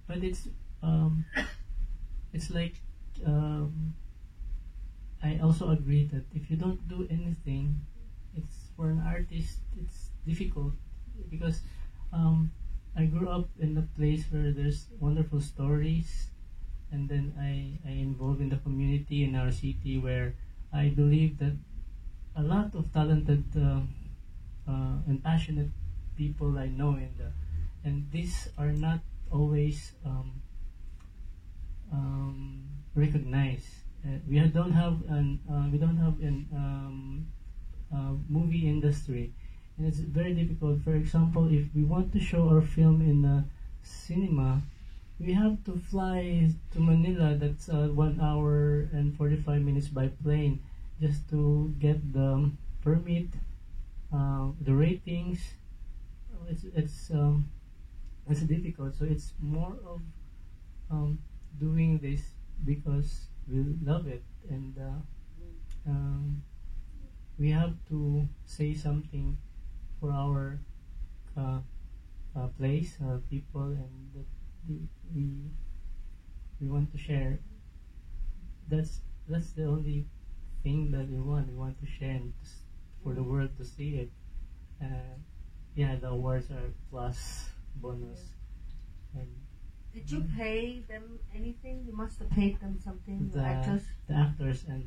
But it's like I also agree that if you don't do anything, it's for an artist it's difficult because I grew up in a place where there's wonderful stories, and then I involved in the community in our city where I believe that a lot of talented and passionate people I know and these are not always recognized. We don't have an movie industry, and it's very difficult. For example, if we want to show our film in a cinema, we have to fly to Manila. That's 1 hour and 45 minutes by plane just to get the permit, the ratings. It's difficult. So it's more of doing this because we love it, and we have to say something for our place, people, and that we want to share. That's the only thing that we want. We want to share and for the world to see it. The awards are plus bonus. And did you pay them anything? You must have paid them something. The actors and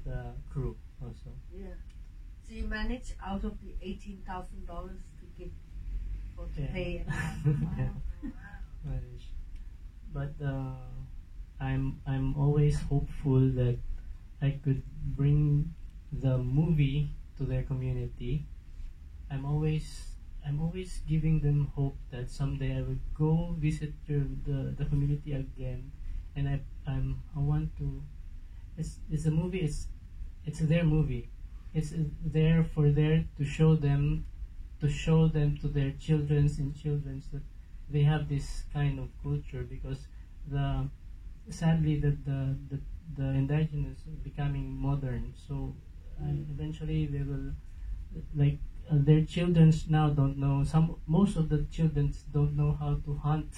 the crew also. Yeah. So you managed out of the $18,000 to give or to pay. But I'm always hopeful that I could bring the movie to their community, I'm always giving them hope that someday I will go visit the community again, and I want to. It's a movie. It's their movie. It's there for there to show them to their children's and children's that they have this kind of culture, because sadly the indigenous are becoming modern, so eventually they will, like, their children's now don't know, most of the children don't know how to hunt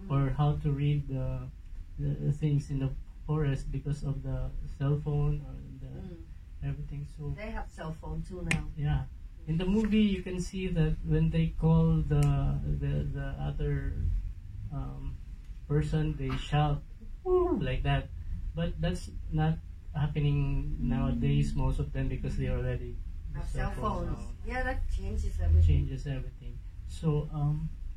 or how to read the things in the forest because of the cell phone or the everything. So They have cell phone too now. yeah, in the movie you can see that when they call the other person, they shout "Woo!" like that, but that's not happening nowadays, most of them, because they already Have cell cell phones phones. now. Yeah, that changes everything. Changes everything. So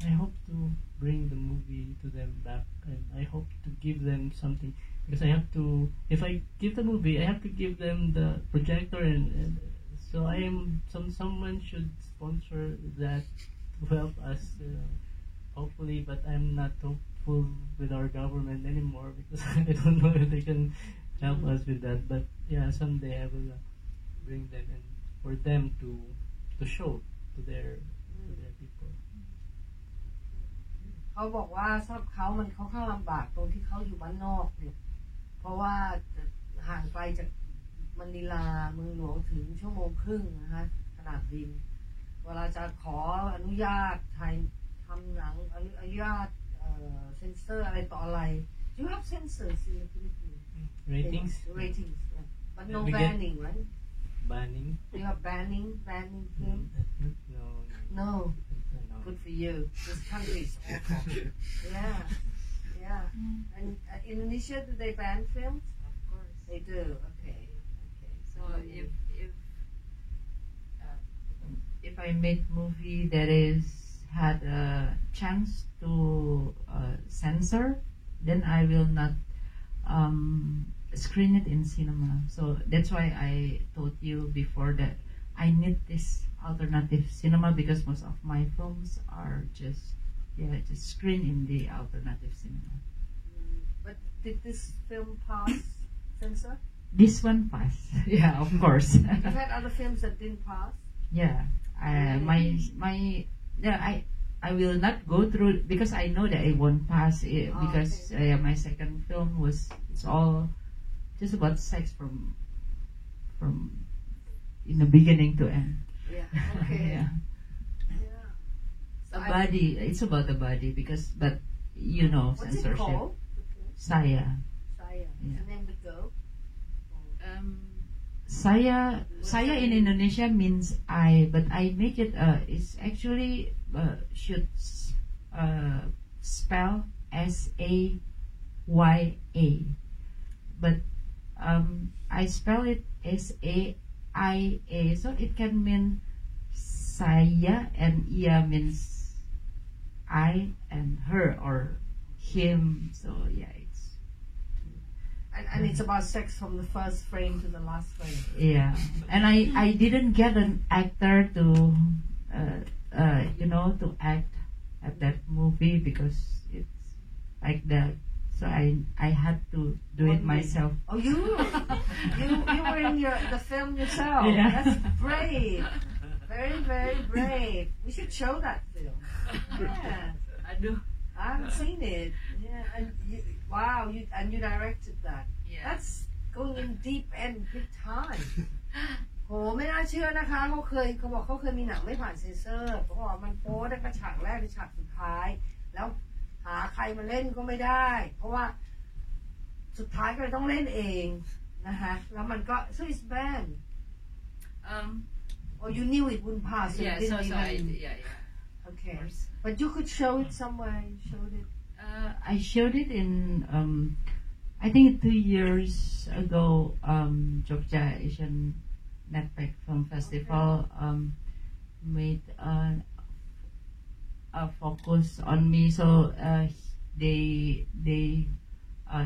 I hope to bring the movie to them back, and I hope to give them something, because I have to. If I give the movie, I have to give them the projector, and so I am. Someone should sponsor that to help us, hopefully. But I'm not hopeful with our government anymore, because I don't know if they can help us with that. But yeah, someday I will bring them, and for them to show to their people. เขาบอกว่าสำหรับเขามันค่อนข้างลำบากตรงที่เขาอยู่บ้านนอกเนี่ยเพราะว่าห่างไกลจากมะนิลาเมืองหลวงถึงชั่วโมงครึ่งนะคะขนาดบินเวลาจะขออนุญาตถ่ายทำหนังอนุญาตเซนเซอร์อะไรต่ออะไร Do you have censors in the Philippines? Ratings? Ratings, yeah. But no We get- banning, right? Banning? Do you have banning film? No. No. No. Good for you. This country is awful. Yeah. And Indonesia, do they ban films? Of course. They do. Okay. So if I make movie that is had a chance to censor, then I will not screen it in cinema. So that's why I told you before that I need this alternative cinema, because most of my films are just screened in the alternative cinema. But did this film pass censor? This one passed. Yeah, of course. You've had other films that didn't pass? Yeah, I will not go through, because I know that it won't pass it, Oh, because my second film it's all just about sex from in the beginning to end. Yeah. Okay. Yeah, Yeah. So the body. It's about the body, but what's it censorship. called? Saya. Saya. Yeah. The name of the girl? Saya in Indonesia means I, but I make it. It's actually should spell SAYA, but I spell it SAIA, so it can mean saya, and ia means I and her or him. So yeah, it's And it's about sex from the first frame to the last frame. yeah. And I didn't get an actor to to act at that movie, because it's like that. So I had to do it myself. Oh, you were in the film yourself. Yeah. That's brave. Very, very brave. We should show that film. Yeah. I do. I haven't seen it. Yeah. And wow, you directed that. Yeah. That's going in deep end big time. โหไม่น่าเชื่อนะคะเขาบอกเขาเคยมีหนังไม่ผ่านเซนเซอร์เพราะว่ามันโป๊ได้กระฉากแรกหรือฉากสุดท้ายแล้วหาใครมาเล่นก็ไม่ได้เพราะว่าสุดท้ายก็เลยต้องเล่นเองนะคะแล้วมันก็ so it's banned or you knew it wouldn't pass so you didn't even okay but you could show it somewhere you showed it I showed it in I think 2 years ago, Jogja Asian Netpack Film Festival made a focus on me. So they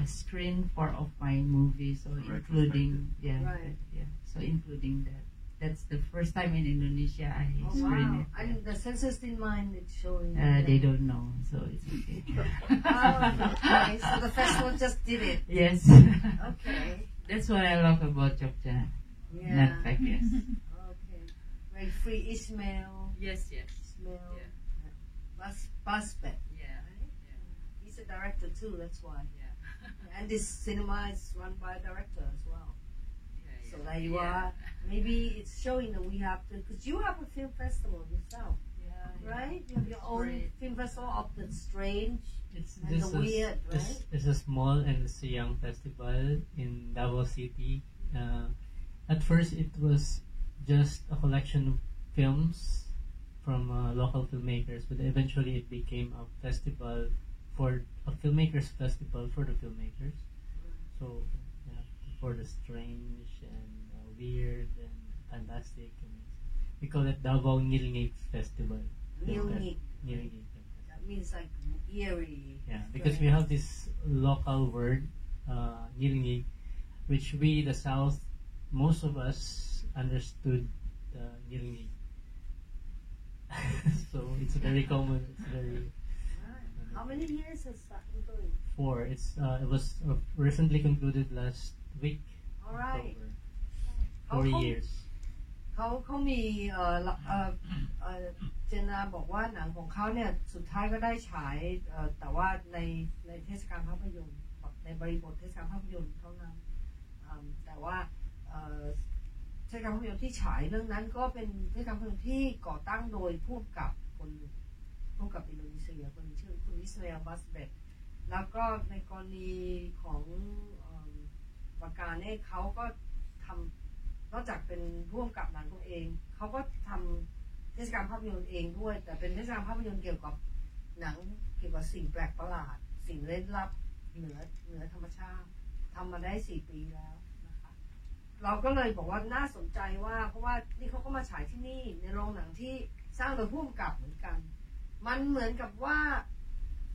screen 4 of my movies, so including Right. so including that. That's the first time in Indonesia I Oh, screen wow. it. And the censors didn't mind it showing. They don't know, so it's okay. Okay, so the festival just did it. Yes. Okay. That's what I love about Jogja. Yeah. Not fact, yes. Okay. Very free Ismail. Yes. Ismail. Yeah. Basbet. Yeah. He's a director too, that's why. And this cinema is run by a director as well. So there you are. Maybe it's showing that we have to, because you have a film festival yourself, right? You have your own Great. film festival of the strange It's and the weird, right? It's a small and it's a young festival in Davao City. At first, it was just a collection of films from local filmmakers, but eventually it became a festival a filmmakers festival for the filmmakers. So for the strange and weird and fantastic, we call it Davao Ngilngig Festival. Ngilngig. Ngilngig. That means like eerie. Yeah, because we have this local word, Ngilngig, which we, the South, most of us understood Ngilngig. So it's very common. It's very Right. How many years has that been going? 4. It was recently concluded last week. All right. October. 4 How- years. เขามีเจนาบอกว่าหนังของเขาเนี่ยสุดท้ายก็ได้ฉายแต่ว่าในเทศกาลภาพยนตร์ในบริบทเทศกาลภาพยนตร์เท่านั้นแต่ว่าเทศกาลภาพยนตร์ที่ฉายเรื่องนั้นก็เป็นเทศกาลภาพยนตร์ที่ก่อตั้งโดยผู้กำกับคนหนึ่งผู้กำกับอินโดนีเซียคนชื่อคุณอิสมาเอลบัสเบตแล้วก็ในกรณีของปากกาเนี่ยเขาก็ทำนอกจากเป็นร่วมกับหนังตัวเองเขาก็ทำเทศกาลภาพยนตร์เองด้วยแต่เป็นเทศกาลภาพยนตร์เกี่ยวกับหนังเกี่ยวกับสิ่งแปลกประหลาดสิ่งเล่นลับเหนือธรรมชาติทำมาได้4 ปีแล้วนะคะเราก็เลยบอกว่าน่าสนใจว่าเพราะว่านี่เขาก็มาฉายที่นี่ในโรงหนังที่สร้างโดยผู้กำกับเหมือนกันมันเหมือนกับว่า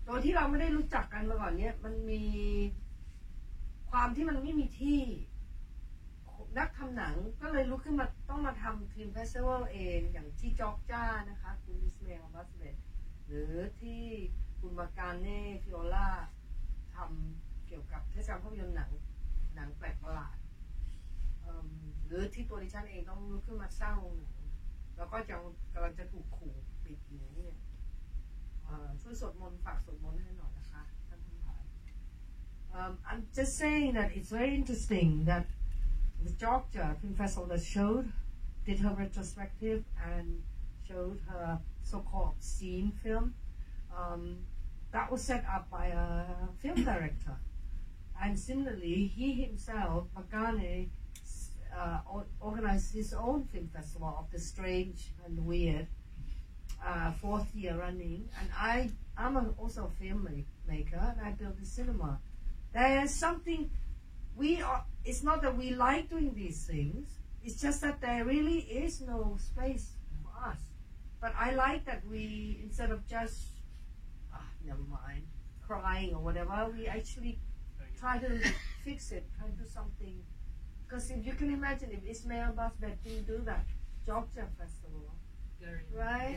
โดยที่เราไม่ได้รู้จักกันมาก่อนเนี้ยมันมีความที่มันไม่มีที่นักทำหนังก็เลยลุกขึ้นมาต้องมาทำฟิล์มเฟสติวัลเองอย่างที่จอกจ้านะคะคุณอิสมาเอลบัสเบตหรือที่คุณมาการเน่ฟิโอล่าทำเกี่ยวกับเทศกาลภาพยนตร์หนังแปลกประหลาดหรือที่ตัวดิฉันเองต้องลุกขึ้นมาสร้างโรงหนังแล้วก็กำลังจะถูกขู่ปิดอยู่เนี่ยช่วยสวดมนต์ฝากสวดมนต์ให้หน่อยนะคะท่านผู้ชม I'm just saying that it's very interesting that the Jogja Film Festival that did her retrospective and showed her so-called scene film. That was set up by a film director. And similarly, he himself, Pagane, organized his own film festival of the strange and weird, 4th year running. And I'm also a filmmaker, and I built a cinema. There's something... it's not that we like doing these things, it's just that there really is no space for us. But I like that we, instead of just, never mind, crying or whatever, we actually try to fix it, try to do something. Because if you can imagine, if Ismail Basbet didn't do that Jogja festival, right?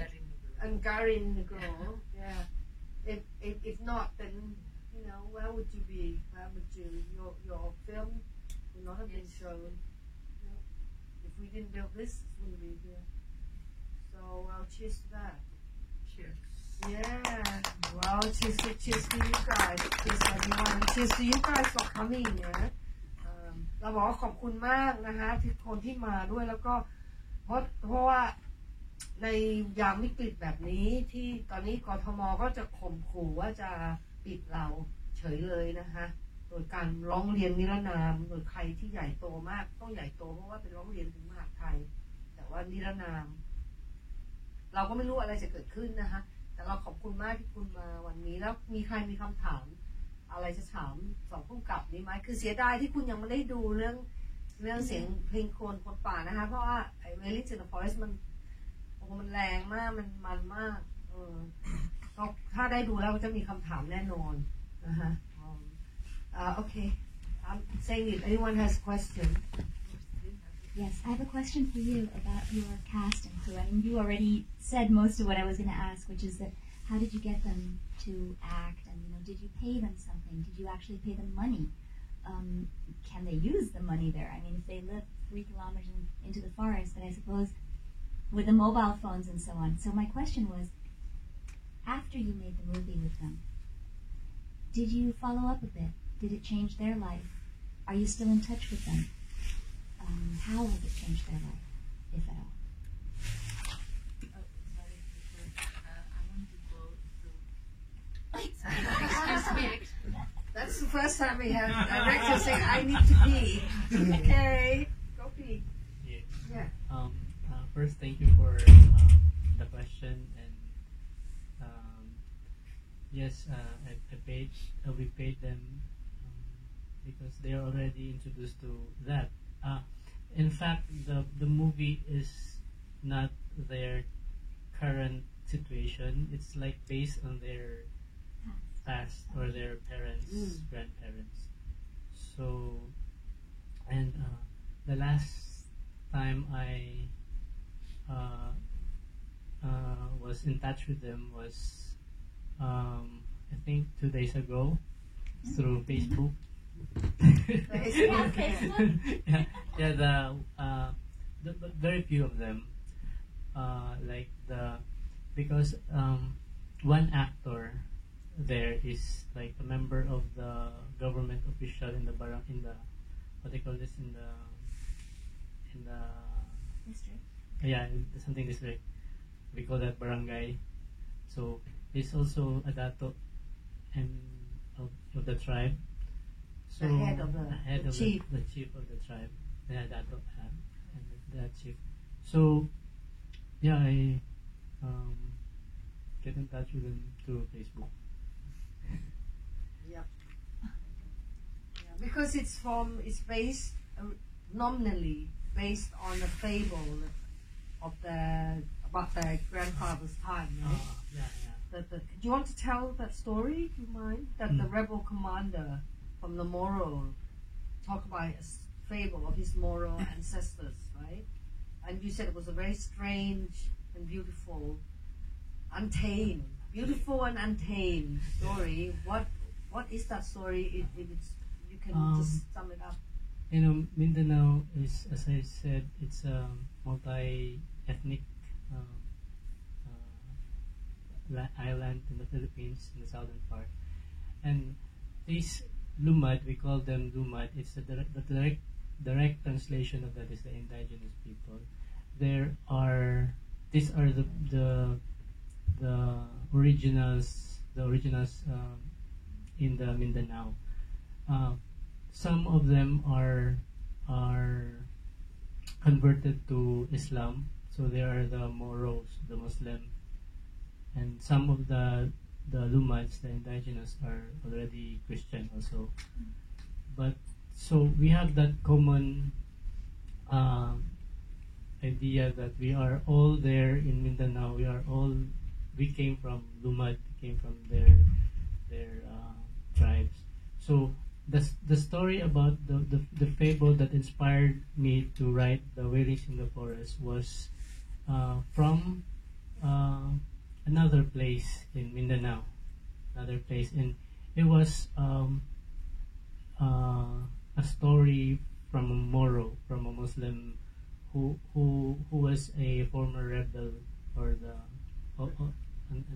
And Garin Negro, yeah. If not, then... where would you be? Where would your film would not have been shown? If we didn't build this, it wouldn't be here. So, well, cheers to that. Cheers. Yeah. Well, cheers to you guys. Cheers to everyone. Cheers to you guys for coming. เราบอกว่าขอบคุณมากนะคะที่คนที่มาด้วยแล้วก็เพราะว่าในยามวิกฤตแบบนี้ที่ตอนนี้กทมก็จะข่มขู่ว่าจะปิดเราเฉยเลยนะคะโดยการร้องเรียนนิรนามโดยใครที่ใหญ่โตมากต้องใหญ่โตเพราะว่าเป็นร้องเรียนถึงมหาไทยแต่ว่านิรนามเราก็ไม่รู้อะไรจะเกิดขึ้นนะคะแต่เราขอบคุณมากที่คุณมาวันนี้แล้วมีใครมีคำถามอะไรจะถามสองผู้กำกับนี้ไหมคือเสียดายที่คุณยังไม่ได้ดูเรื่องเสียงเพลงโคลนคนป่านะคะเพราะว่าไอ้ Village in the Forest มันแรงมากมันมากถ้าได้ดูแล้วจะมีคำถามแน่นอนนะคะ Okay. I'm saying if anyone has a question. Yes, I have a question for you about your cast and crew. I mean, you already said most of what I was going to ask, which is that how did you get them to act, and did you pay them something? Did you actually pay them money? Can they use the money there? I mean, if they live 3 kilometers into the forest, but I suppose with the mobile phones and so on. So my question was, after you made the movie with them, did you follow up a bit? Did it change their life? Are you still in touch with them? How has it changed their life, if at all? Excuse me. That's the first time we have directors saying, I need to pee. Okay, go pee. Yeah. Yeah. First, thank you for the question. And yes, we paid them because they are already introduced to that. In fact, the movie is not their current situation. It's like based on their past or their parents, grandparents. So, and the last time I was in touch with them was I think 2 days ago through Facebook. But very few of them. Because one actor there is like a member of the government official in the what they call this in the District. something district. We call that barangay. So he's also a dato and of the tribe. So The head of the chief. The chief of the tribe, dato and the chief. So yeah, I get in touch with them through Facebook. Yeah. Because it's based nominally based on a fable of about their grandfather's time, right? Do you want to tell that story? Do you mind? That the rebel commander from the Moro talked about a fable of his Moro ancestors, right? And you said it was a very strange and beautiful and untamed story. What is that story? If you can just sum it up. Mindanao is, as I said, it's a multi-ethnic island in the Philippines, in the southern part. And these Lumad, we call them Lumad. It's the direct translation of that is the indigenous people. These are the originals in the Mindanao. Some of them are converted to Islam, so they are the Moros, the Muslim, and some of the Lumads, the indigenous, are already Christian also. But so we have that common idea that we are all there in Mindanao. We came from Lumad, came from their tribes. So the story about the fable that inspired me to write The Wailings in the Forest was from another place in Mindanao, and it was a story from a Moro, from a Muslim who was a former rebel or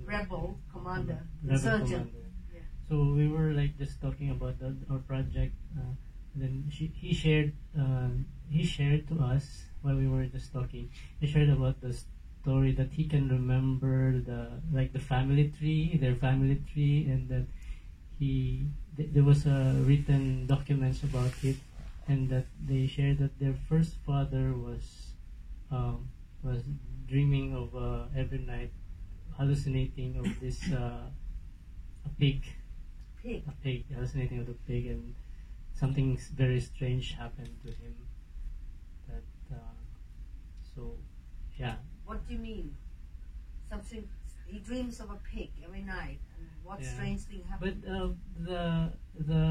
Rebel commander, rebel insurgent. commander. So we were like just talking about our project. And then he shared to us while we were just talking. He shared about the story that he can remember the family tree, their family tree, and that there was written documents about it, and that they shared that their first father was dreaming of every night, hallucinating of this a pig, hallucinating of the pig, and something very strange happened to him. That so yeah. What do you mean? Something he dreams of a pig every night. And what Yeah. strange thing But happened? the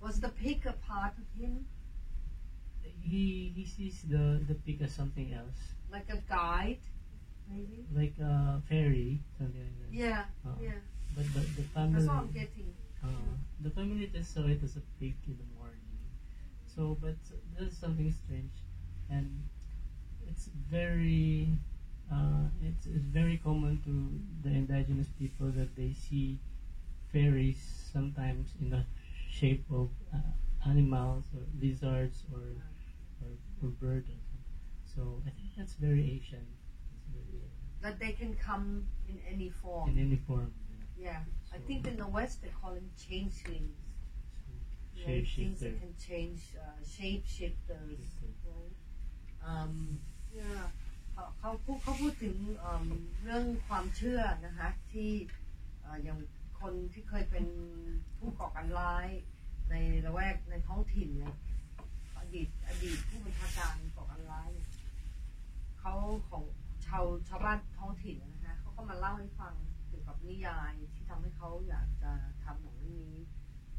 Was the pig a part of him? he sees the pig as something else, Like a guide, maybe? like a fairy, something like that. Yeah, Uh, yeah. But the family, That's what I'm getting. the family just saw it as a pig in the morning. So, but there's something strange, and it's very, it's very common to the indigenous people that they see fairies sometimes in the shape of animals or lizards or bird or something. So I think that's very Asian. It's very, That they can come in any form. in any form. Yeah. I So- think in the West they call them changelings. So, Right? Things that shapeshifter. can change, shapeshifters. Right? Yeah. เขาพูดถึงเรื่องความเชื่อนะคะที่อย่างคนที่เคยเป็นผู้ก่อการร้ายในละแวกในท้องถิ่นเนี่ยอดีตผู้บัญชาการก่อการร้ายเนี่ยเขาของชาวบ้านท้องถิ่นนะคะเขาก็มาเล่าให้ฟังเกี่ยวกับนิยายที่ทำให้เขาอยากจะทำหนังเรื่องนี้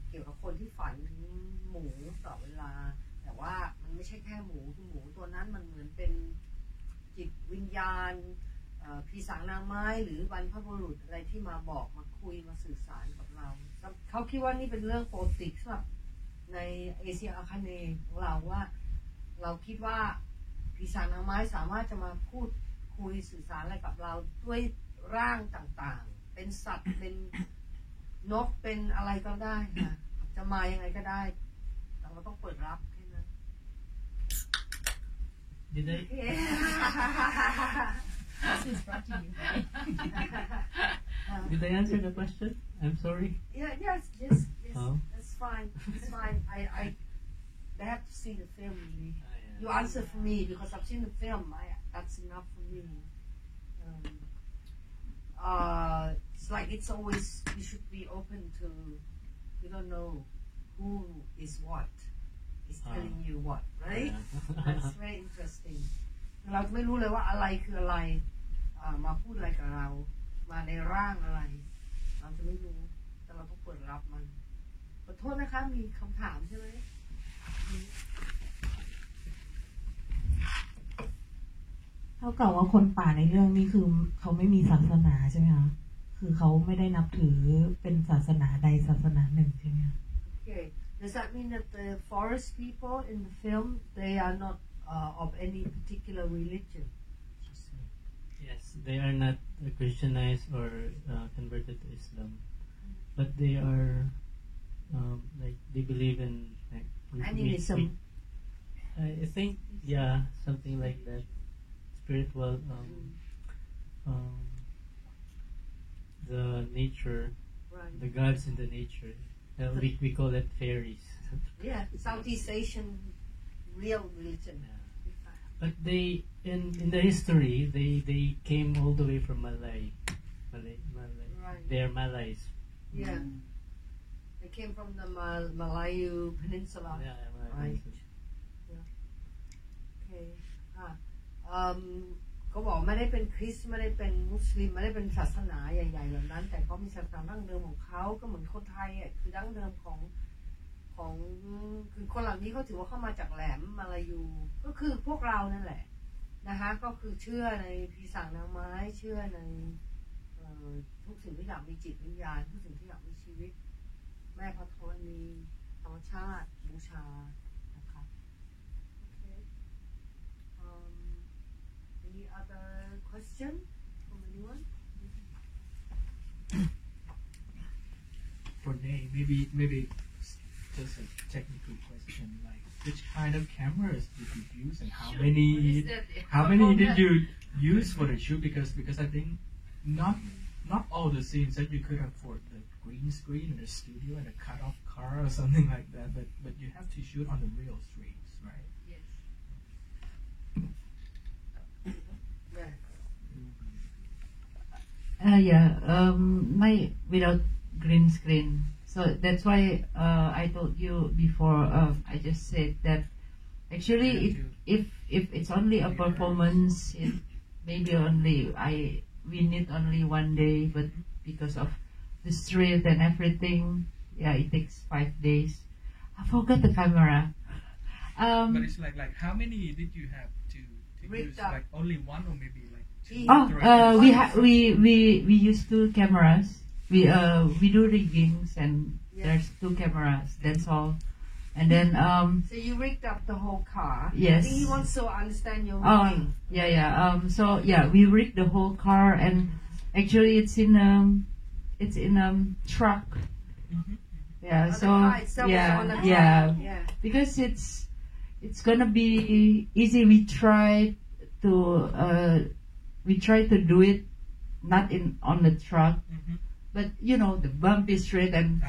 เกี่ยวกับคนที่ฝันถึงหมูต่อเวลา แต่ว่ามันไม่ใช่แค่หมูคือหมูตัวนั้นมันเหมือนเป็นจิตวิญญาณผีสางนางไม้หรือบรรพบุรุษอะไรที่มาบอกมาคุยมาสื่อสารกับเราเขาคิดว่านี่เป็นเรื่องปกติสำหรับในเอเชียอาคเนย์ของเราว่าเราคิดว่าผีสางนางไม้สามารถจะมาพูดคุยสื่อสารอะไรกับเราด้วยร่างต่างๆเป็นสัตว์เป็นนกเป็นอะไรก็ได้ค่ะจะมายังไงก็ได้แต่เราต้องเปิดรับแค่นั้น Did I? This is brought to you by Did I answer the question? I'm sorry. Yes. Oh. That's fine. It's fine. They have to see the film. Really. Yeah. You answer for me because I've seen the film. That's enough for me. It's like it's always you should be open to. You don't know who is what is telling you what, right? That's very interesting. เราจะไม่รู้เลยว่าอะไรคืออะไรมาพูดอะไรกับเรา มาในร่างอะไร เราจะไม่รู้ แต่เราต้องเปิดรับมันขอโทษนะคะ มีคำถามใช่ไหม เท่ากับว่าคนป่าในเรื่องนี้คือเขาไม่มีศาสนาใช่ไหมคะคือเขาไม่ได้นับถือเป็นศาสนาใดศาสนาหนึ่งใช่ไหมคะ Okay. Does that mean that the forest people in the film they are not of any particular religion? Yes, they are not Christianized or converted to Islam, but they are like they believe in like Animism. I think something like that. Spiritual, the nature, Right. the gods in the nature. We call it fairies. Yeah, Southeast Asian real religion. But they in the history they came all the way from Malay. Right. They are Malays. Yeah. They came from the Malayu Peninsula. Yeah, Right. Okay. เขาบอกไม่ได้เป็นคริสต์ไม่ได้เป็นมุสลิมไม่ได้เป็นศาสนาใหญ่ๆแบบนั้น แต่เขามีศาสนาดั้งเดิมของเขาก็เหมือนคนไทยคือดั้งเดิมของคือคนเหล่านี้เขาถือว่าเข้ามาจากแหลมมาลายูก็คือพวกเรานั่นแหละนะคะก็คือเชื่อในผีสางนางไม้เชื่อในทุกสิ่งที่อยากมีจิตวิญญาณทุกสิ่งที่อยากมีชีวิตแม่พระธรณีธรรมชาติบูชานะคะ Any other question from anyone? For Nay, maybe just a technical question, like which kind of cameras did you use and how many did you use for the shoot? Because I think not all the scenes that you could afford the green screen in the studio and a cut off car or something like that, but you have to shoot on the real streets, right? Yes. My without green screen. So that's why I told you before. I just said that actually, if it's only a performance, maybe only we need only 1 day, but because of the street and everything, yeah, it takes 5 days. I forgot the camera. But it's like how many did you have to use? Up. Like only one or maybe like two? We use 2 cameras. We do riggings and there's 2 cameras. That's all. And then so you rigged up the whole car. Yes. I think he wants to understand your rigging. So we rigged the whole car, and actually it's in truck. Mm-hmm. Yeah. The car itself is on the truck. Yeah. Because it's gonna be easy. We try to do it not on the truck, but you know the bumpy street, and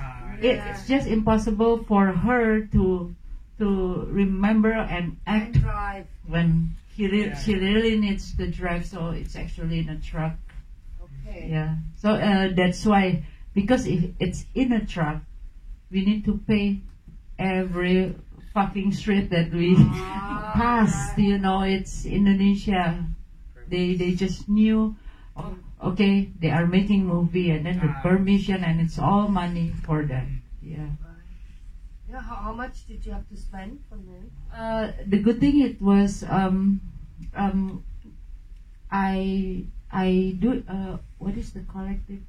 it's just impossible for her to remember and act And drive. when she really needs to drive. So it's actually in a truck. Okay. Yeah. So that's why, because if it's in a truck, we need to pay every fucking street that we passed. You know, it's Indonesia. They just knew, okay, they are making movie, and then the permission, and it's all money for them. Yeah. Yeah. How much did you have to spend from them? The good thing it was I do what is the collective?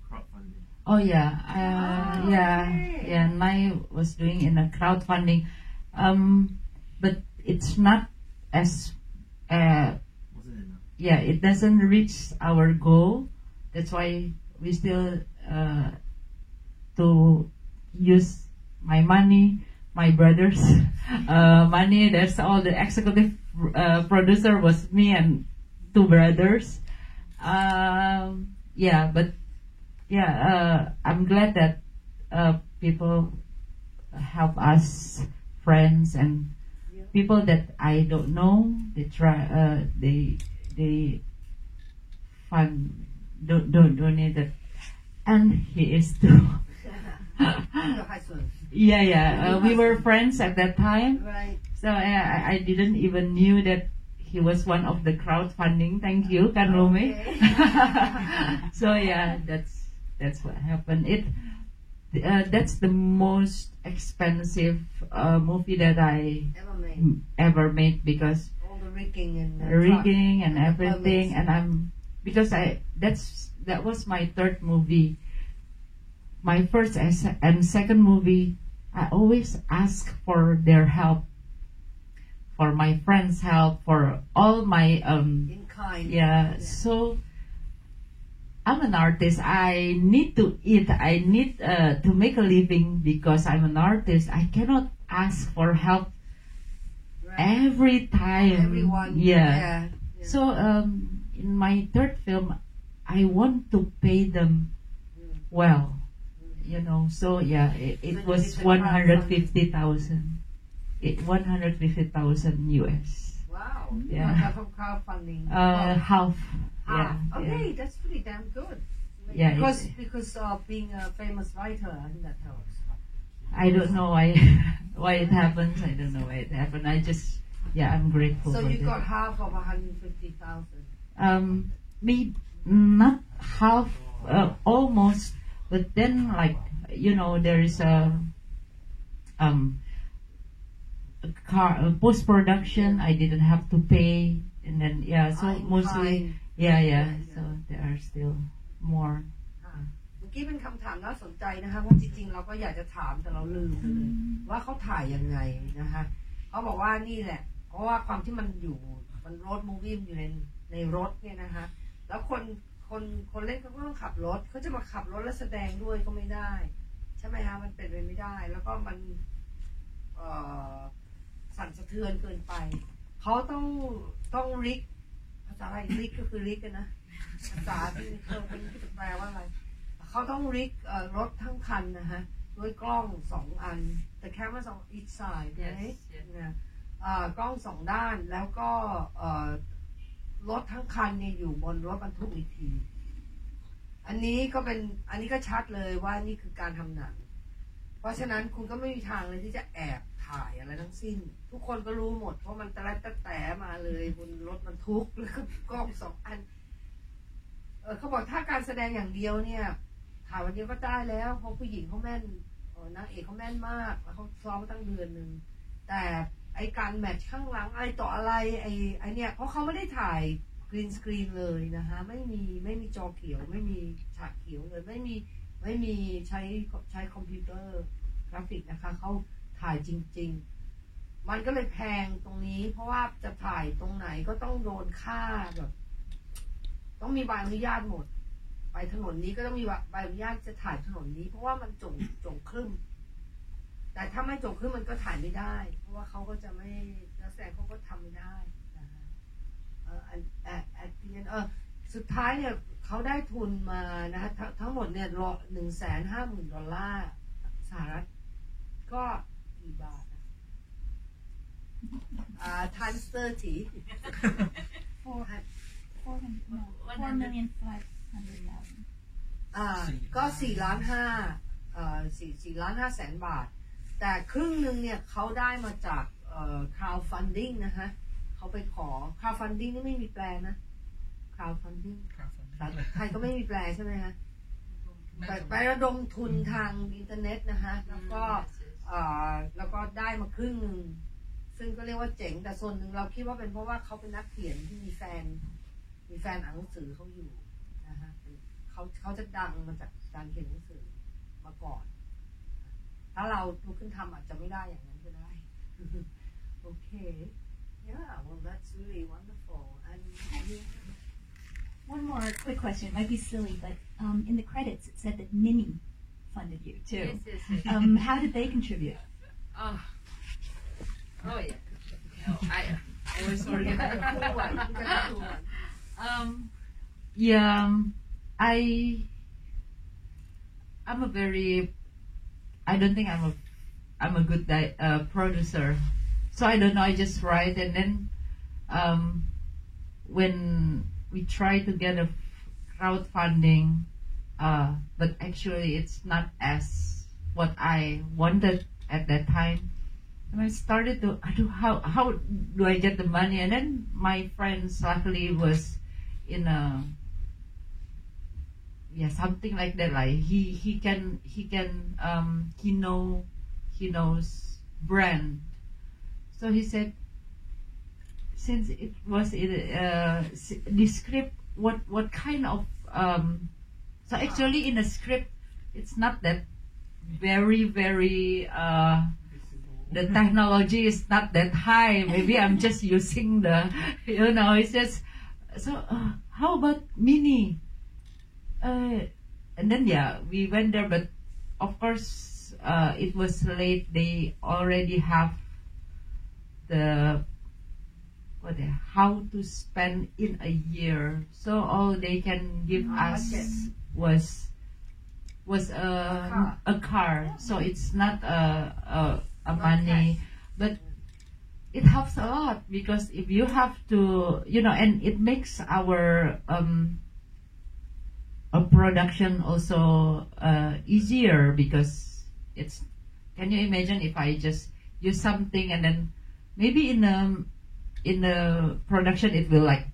Crowdfunding. Oh yeah, okay. Nai was doing in a crowdfunding, but it's not as Wasn't enough. yeah, it doesn't reach our goal. That's why we still to use my money, my brother's money. That's all. The executive producer was me and 2 brothers. I'm glad that people help us, friends and people that I don't know. They try. They fund donate it, and he is too. We were friends at that time. Right. So I didn't even knew that he was one of the crowdfunding. Thank you, Kanlome. Okay. So yeah, that's what happened. That's the most expensive movie that I ever made because All the rigging and everything, and that was my 3rd movie. My first and second movie, I always ask for their help, for my friends' help, for all my in kind. yeah. So I'm an artist. I need to eat. I need to make a living because I'm an artist. I cannot ask for help every time. Everyone. Yeah. So in my 3rd film, I want to pay them well. You know, so yeah, it was 150,000. 150,000 US. Wow. Yeah. From crowdfunding. Half. Yeah. Okay, that's pretty damn good. Yeah. Because of being a famous writer, I think that helps. I don't know why it happens. I don't know why it happened. I'm grateful. So for you that. got half of 150,000. Maybe not half, almost. But then, like, you know, there is a post production. I didn't have to pay, and then so mostly so there are still more. เมื่อกี้เป็นคำถามน่าสนใจนะคะเพราะจริงๆเราก็อยากจะถามแต่เราลืมไปเลยว่าเขาถ่ายยังไงนะคะเขาบอกว่านี่แหละเพราะว่าความที่มันอยู่มันรถมูวี่อยู่ในรถเนี่ยนะคะแล้วคนเล่นเขาก็ต้องขับรถเขาจะมาขับรถแล้วแสดงด้วยก็ไม่ได้ใช่ไหมคะมันเป็นไปไม่ได้แล้วก็มันสั่นสะเทือนเกินไปเขาต้องริกภาษาอะไรริกก็คือริกกันนะภาษาที่เป็นแปลว่าอะไรเขาต้องริกรถทั้งคันนะฮะด้วยกล้อง2 อัน the cameras on each side นะกล้อง2 ด้านแล้วก็รถทั้งคันเนี่ยอยู่บนรถบรรทุกอีกทีอันนี้ก็ชัดเลยว่านี่คือการทำหนังเพราะฉะนั้นคุณก็ไม่มีทางเลยที่จะแอบถ่ ถ่ายอะไรทั้งสิ้นทุกคนก็รู้หมดเพราะมันแต่มาเลยบนรถบรรทุกแล้วก็กล้อง2 อันเขาบอกถ้าการแสดงอย่างเดียวเนี่ยถ่ายวันเดียวก็ได้แล้วเพราะผู้หญิงเขาแม่นนางเอกเขาแม่นมากแล้วเขาซ้อมมาตั้งเดือนนึงแต่ไอการแมทช์ข้างหลังอะไรต่ออะไรไอเนี่ยเพราะเขาไม่ได้ถ่ายกรีนสกรีนเลยนะคะไม่มีจอเขียวไม่มีฉากเขียวเลยไม่มีใช้คอมพิวเตอร์กราฟิกนะคะเขาถ่ายจริงๆมันก็เลยแพงตรงนี้เพราะว่าจะถ่ายตรงไหนก็ต้องโดนค่าแบบต้องมีใบอนุญาตหมดไปถนนนี้ก็ต้องมีใบอนุญาตจะถ่ายถนนนี้เพราะว่ามันจงครึ่งแต่ถ้าไม่จงครึ่งมันก็ถ่ายไม่ได้เพราะว่าเขาก็จะไม่นักแสดงเขาก็ทำไม่ได้นะคะสุดท้ายเนี่ยเขาได้ทุนมานะคะทั้งหมดเนี่ย$150,000 สหรัฐก็กี่บาทtimes 30 4,500,000ก็4,500,000 บาทแต่ครึ่งหนึ่งเนี่ยเขาได้มาจากcrowdfunding นะคะเขาไปขอ crowdfunding นี่ไม่มีแปลนะ crowdfunding ไทยก็ไม่มีแปลใช่ไหมคะไประดมทุนทางอินเทอร์เน็ตนะคะแล้วก็ได้มาครึ่งหนึ่งซึ่งก็เรียกว่าเจ๋งแต่ส่วนหนึ่งเราคิดว่าเป็นเพราะว่าเขาเป็นนักเขียนที่มีแฟนอ่านหนังสือเขาอยู่นะคะเขาจะดังมาจากการเขียนหนังสือมาก่อนถ้าเราลุกขึ้นทำอาจจะไม่ได้อย่างนั้นก็ได้ โอเค yeah well that's really wonderful and one more quick question. It might be silly, but in the credits it said that Mimi funded you too. Yes. How did they contribute? Oh yeah. No, I was sorry. Yeah. I'm a very. I don't think I'm a good producer. So I don't know. I just write and then when we try to get a crowdfunding, but actually it's not as what I wanted at that time. And I started to how do I get the money? And then my friends luckily was in a something like that. Like he knows brand. So he said, since it was the script, what kind of so actually in a script it's not that very the technology is not that high. Maybe I'm just using the it's just so how about Mini? And then we went there, but of course it was late. They already have the how to spend in a year, so all they can give us was a car. So it's not a money, but it helps a lot because if you have to, and it makes our a production also easier because it's. Can you imagine if I just use something and then maybe in the production it will like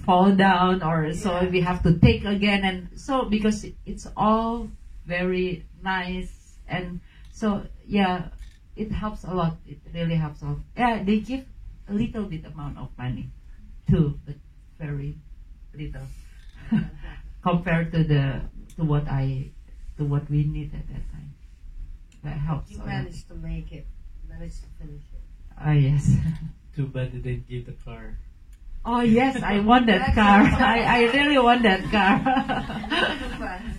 fall down or so we have to take again, and so because it's all very nice, and so it helps a lot. It really helps a lot. They give a little bit amount of money too, but very little compared to what we need at that time. That helps. You managed to make it. Managed to finish it. Yes. Too bad they didn't give the car. Oh yes, I want that car. I really want that car.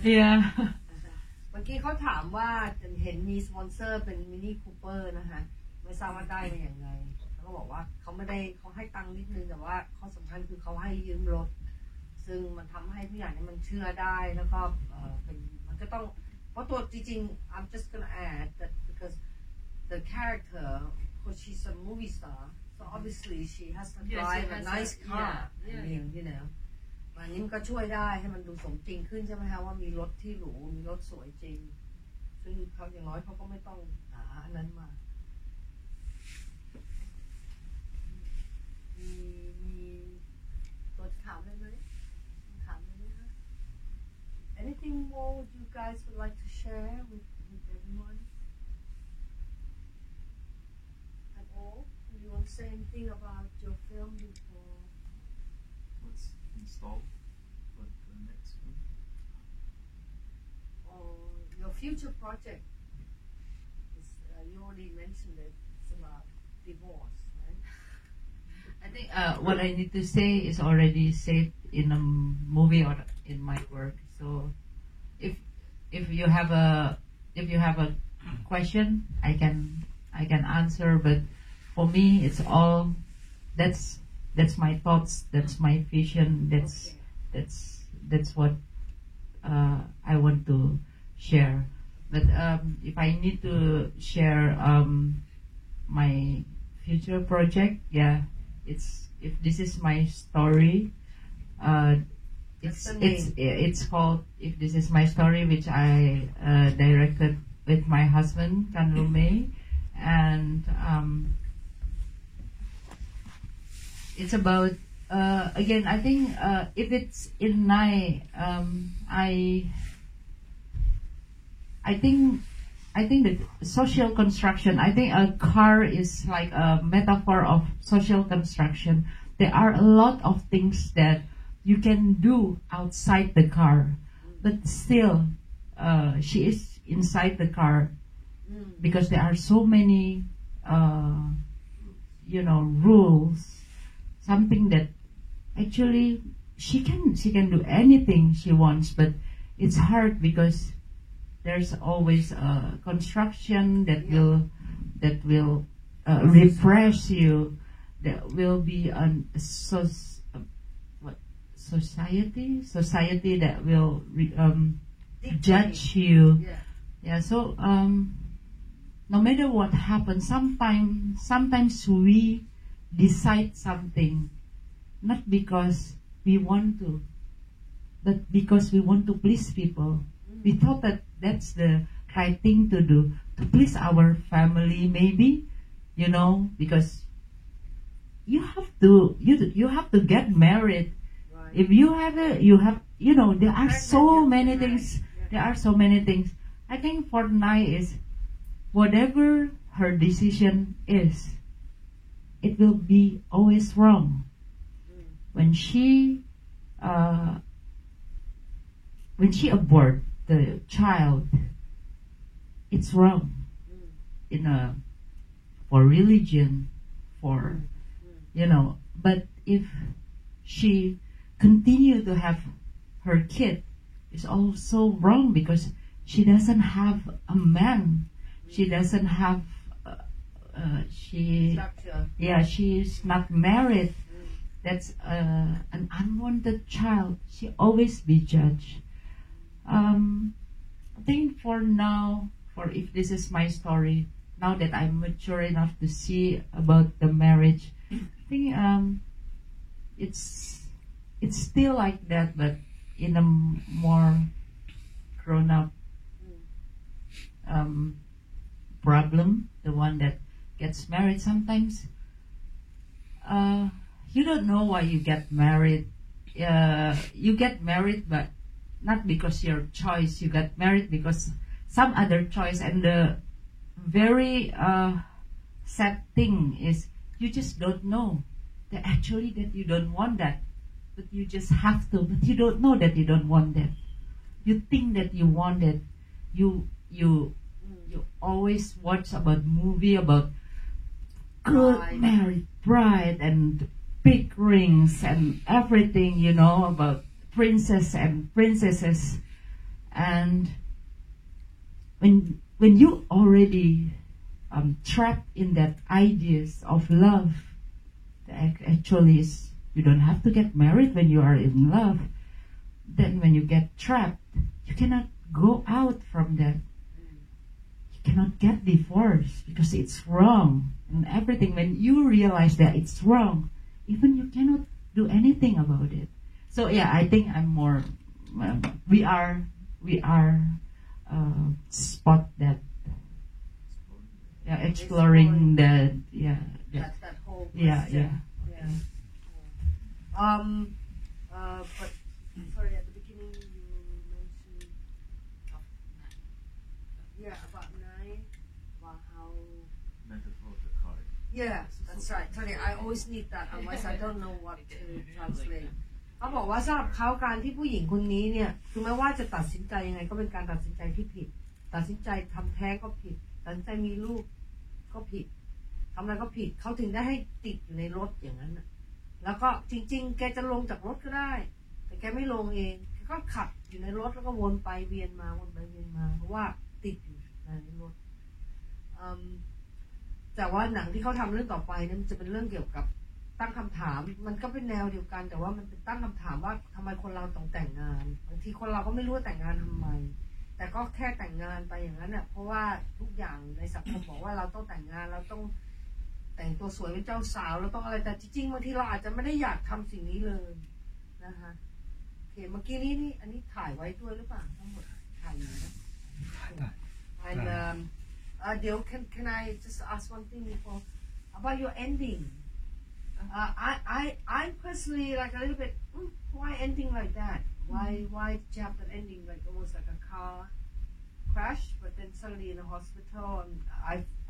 Yeah. เมื่อกี้เขาถามว่าเห็นมีสปอนเซอร์เป็นมินิคูเปอร์นะคะไม่ทราบว่าได้มาอย่างไรเขาบอกว่าเขาไม่ได้เขาให้ตังค์นิดนึงแต่ว่าข้อสำคัญคือเขาให้ยืมรถซึ่งมันทำให้ทุกอย่างนี้มันเชื่อได้แล้วก็เป็นมันก็ต้องเพราะตัวจริงๆ I'm just gonna add that because the character because she's a movie star so obviously she has to drive a nice car I meanอันนี้มันก็ช่วยได้ให้มันดูสมจริงขึ้นใช่ไหมคะว่ามีรถที่หรูมีรถสวยจริง ซึ่งเขาอย่างน้อยเขาก็ไม่ต้องหาอันนั้นมามีตัวถามได้ไหมถามได้ไหมคะ Anything more would you guys would like to share with everyone at all? Do you want to say anything about your film before? What's installed for the next one? Or your future project? You already mentioned it. It's about divorce, right? I think what I need to say is already said in a movie or in my work. So if you have a question, I can answer. But for me, it's all that's my thoughts. That's my vision. That's what I want to share. But if I need to share my future project, yeah, if this is my story. It's called If This Is My Story, which I directed with my husband Kan Lumei, and it's about again. I think if it's in Nai, I think that social construction. I think a car is like a metaphor of social construction. There are a lot of things that you can do outside the car, but still, she is inside the car because there are so many, rules. Something that actually she can do anything she wants, but it's hard because there's always a construction that will repress you. There will be society that will judge you. Yeah. So no matter what happens, sometimes we decide something not because we want to, but because we want to please people. We thought that that's the right thing to do, to please our family, maybe, because you have to get married. Right. If you have there are so many things. There are so many things. I think for Nai is whatever her decision is, it will be always wrong. When she abort the child, it's wrong. For religion, but if she continue to have her kid, it's also wrong because she doesn't have a man. She doesn't have she is not married. That's an unwanted child. She always be judged. I think for now, If This Is My Story, now that I'm mature enough to see about the marriage, I think it's still like that, but in a more grown up problem. The one that gets married sometimes, you don't know why you get married. You get married, but not because your choice. You got married because some other choice. And the very sad thing is you just don't know that actually that you don't want that, but you just have to. But you don't know that you don't want that. You think that you want it. You always watch about movie about good married bride and big rings and everything, about princess and princesses. And when you already trapped in that ideas of love, actually is you don't have to get married when you are in love. Then when you get trapped, you cannot go out from that. You cannot get divorced because it's wrong and everything. When you realize that it's wrong, even you cannot do anything about it. So yeah, I think I'm more. We are spot that. Yeah, exploring that. Yeah. That whole Yeah. question. Yeah. But sorry, at the beginning you mentioned. Yeah, about Nai, about how. Metaphor of the card. Yeah, that's right. Sorry, I always need that, otherwise I don't know what to translate. เขาบอกว่าสำหรับเขาการที่ผู้หญิงคนนี้เนี่ยคือไม่ว่าจะตัดสินใจยังไงก็เป็นการตัดสินใจที่ผิดตัดสินใจทำแท้งก็ผิดตัดสินใจมีลูกก็ผิดทำอะไรก็ผิดเขาถึงได้ให้ติดอยู่ในรถอย่างนั้นนะแล้วก็จริงๆแกจะลงจากรถก็ได้แต่แกไม่ลงเองแกก็ขับอยู่ในรถแล้วก็วนไปเวียนมาวนไปเวียนมาเพราะว่าติดอยู่ในรถแต่ว่าหนังที่เขาทำเรื่องต่อไปเนี่ยมันจะเป็นเรื่องเกี่ยวกับตั้งคำถามมันก็เป็นแนวเดียวกันแต่ว่ามันเป็นตั้งคำถามว่าทำไมคนเราต้องแต่งงานบางทีคนเราก็ไม่รู้ว่าแต่งงานทำไมแต่ก็แค่แต่งงานไปอย่างนั้นเนี่ยเพราะว่าทุกอย่างในสังคมบอกว่าเราต้องแต่งงานเราต้องแต่งตัวสวยเป็นเจ้าสาวเราต้องอะไรแต่จริงๆบางทีเราอาจจะไม่ได้อยากทำสิ่งนี้เลยนะคะโอเคเมื่อกี้นี่อันนี้ถ่ายไว้ด้วยหรือเปล่าทั้งหมดถ่ายอยู่นะ and Dale, can I just ask one thing before about your ending? I personally like a little bit. Why ending like that? Why did you have that ending like almost like a car crash, but then suddenly in a hospital? And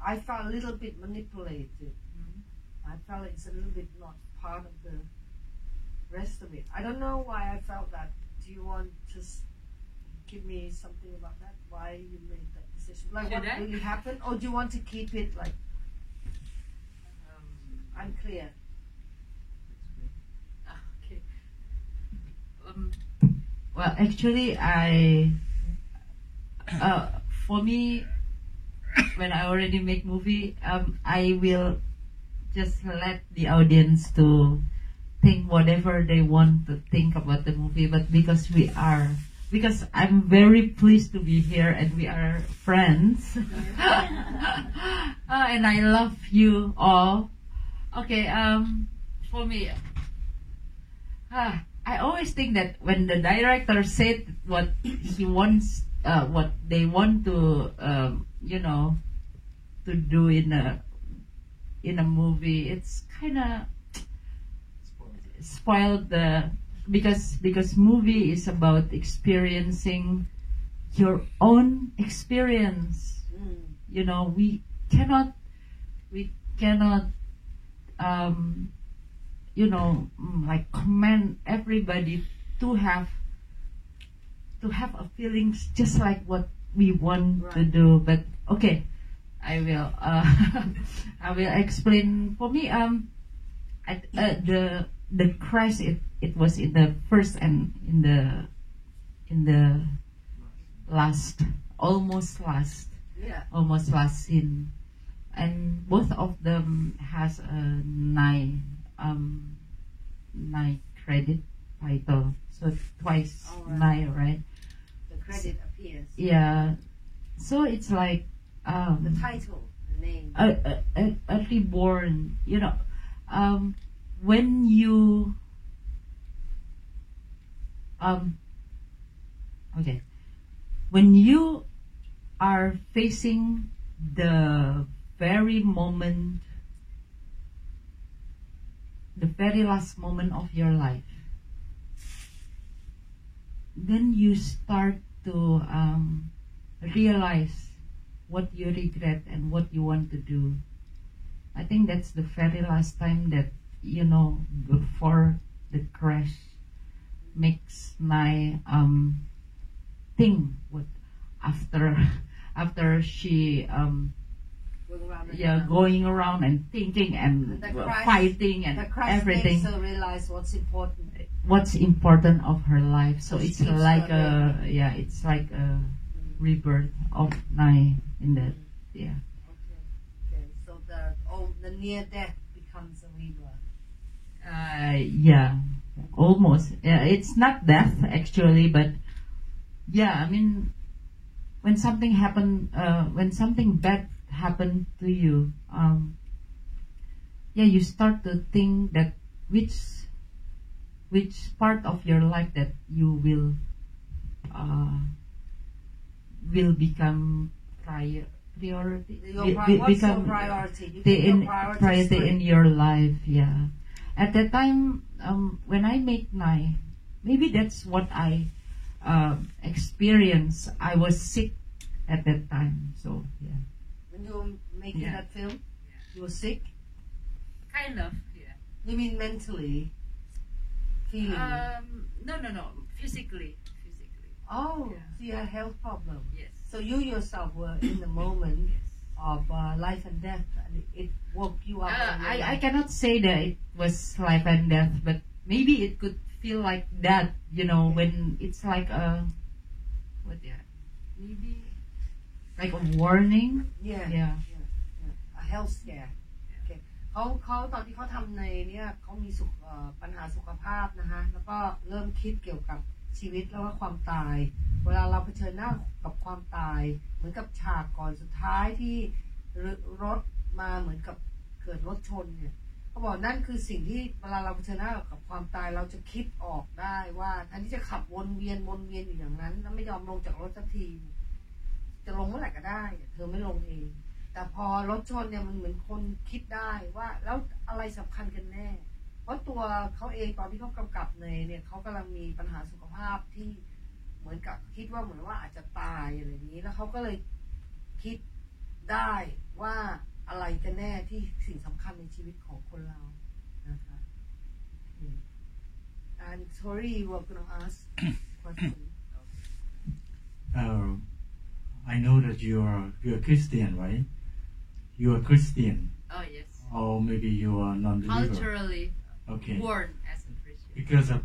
I felt a little bit manipulated. I felt it's a little bit not part of the rest of it. I don't know why I felt that. Do you want to give me something about that? Why you made that decision? Like what really happened? Or do you want to keep it like unclear? Okay. Well, actually, for me, when I already make movie, I will just let the audience to think whatever they want to think about the movie. But because I'm very pleased to be here and we are friends, and I love you all. Okay, for me, I always think that when the director said what he wants, what they want to, to do in a movie, it's kind of spoiled because movie is about experiencing your own experience. We cannot like command everybody to have a feelings just like what we want to do. But okay, I will I will explain. For me, the crash, it was in the first and in the last, almost last scene, and both of them has a nine credit title, so twice nine, right? The credit appears. Yeah, so it's like the title, the name. A reborn, when you when you are facing the very moment, the very last moment of your life, then you start to realize what you regret and what you want to do. I think that's the very last time that, before the crash, makes my think what after she going around and thinking and fighting and the crash everything. Makes her realize what's important of her life. So it's like it's like a rebirth of Nai in that. Yeah. Okay. So the near death becomes a rebirth. Yeah, almost. Yeah, it's not death actually, but yeah, I mean, when something bad happened to you, you start to think that which part of your life that you will will become priority. What's your priority? You put your priorities priority first. in your life. Yeah. At that time, when I make Nai, maybe that's what I experienced. I was sick at that time, so yeah. When you were making Yeah. that film, you were sick. Kind of, yeah. You mean mentally? Feeling? No. Physically. Oh, yeah. so you had health problem. Yes. So you yourself were in the moment of life and death, and it woke you up. I cannot say that it was life and death, but maybe it could feel like that, when it's like maybe like a warning. Yeah. Yeah. A health scare. Okay. เขาตอนที่เขาทำในเนี่ยเขามีปัญหาสุขภาพนะคะแล้วก็เริ่มคิดเกี่ยวกับชีวิตแล้วก็ความตาย เวลาเราเผชิญหน้ากับความตายเหมือนกับฉากก่อนสุดท้ายที่รถมาเหมือนกับเกิดรถชนเนี่ยเขาบอกนั่นคือสิ่งที่เวลาเราเผชิญหน้ากับความตายเราจะคิดออกได้ว่าแทนที่จะขับวนเวียนอยู่อย่างนั้นแล้วไม่ยอมลงจากรถสักทีจะลงเมื่อไหร่ก็ได้เธอไม่ลงเองแต่พอรถชนเนี่ยมันเหมือนคนคิดได้ว่าแล้วอะไรสำคัญกันแน่เพราะตัวเขาเองตอนที่เขากำกับเนี่ยเขากำลังมีปัญหาสุขภาพที่เหมือนกับคิดว่าเหมือนว่าอาจจะตายอะไรอย่างนี้แล้วเขาก็เลยคิดได้ว่าอะไรกันแน่ที่สิ่งสำคัญในชีวิตของคนเรานะคะ and sorry you were going to ask question I know that you're Christian, right? You are Christian, Oh yes. or maybe you are non-believer. Culturally Okay. born as a Christian. Because of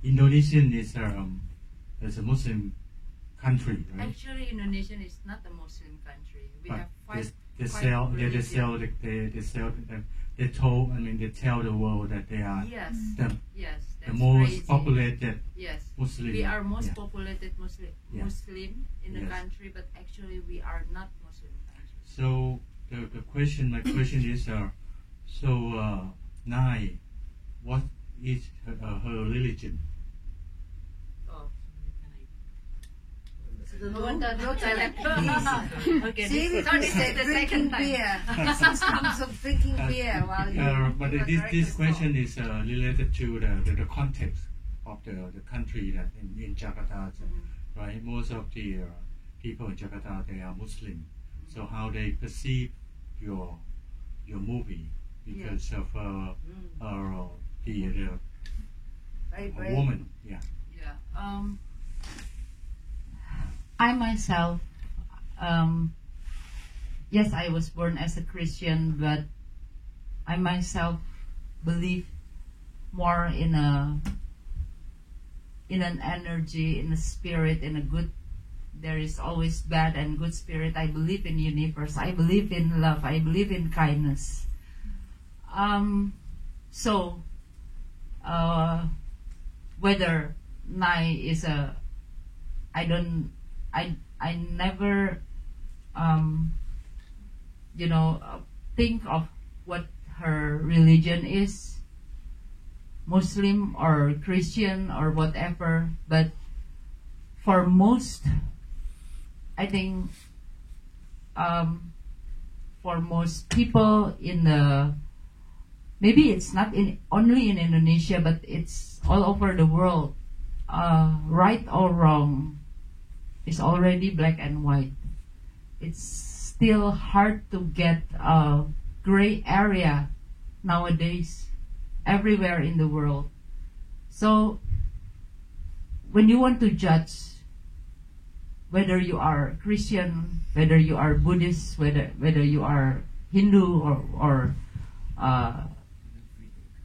Indonesian is a Muslim country, right? Actually, Indonesia is not a Muslim country. We But have five. they five sell religions. they tell the world that they are Yes. the Yes. the That's most crazy. populated Yes. Muslim. We are most yeah. populated Muslim Yeah. in the Yes. country, but actually we are not Muslim country. So my question is, Nai, what is her religion? Oh. the No wonder no talent. Okay, See, this we is said the drinking second time. beer. Since comes of drinking beer while you. But this question is related to the context of the country that in Jakarta, right? Most of the people in Jakarta, they are Muslim. So how they perceive your movie because of the Very woman, yeah. Yeah. I myself, yes, I was born as a Christian, but I myself believe more in an energy, in a spirit, in a good. There is always bad and good spirit. I believe in universe. I believe in love. I believe in kindness. So, whether Nai is I never, think of what her religion is, Muslim or Christian or whatever, but for most, I think, for most people maybe it's not only in Indonesia, but it's all over the world, right or wrong, is already black and white. It's still hard to get a gray area nowadays everywhere in the world. So when you want to judge whether you are Christian, whether you are Buddhist, whether you are Hindu or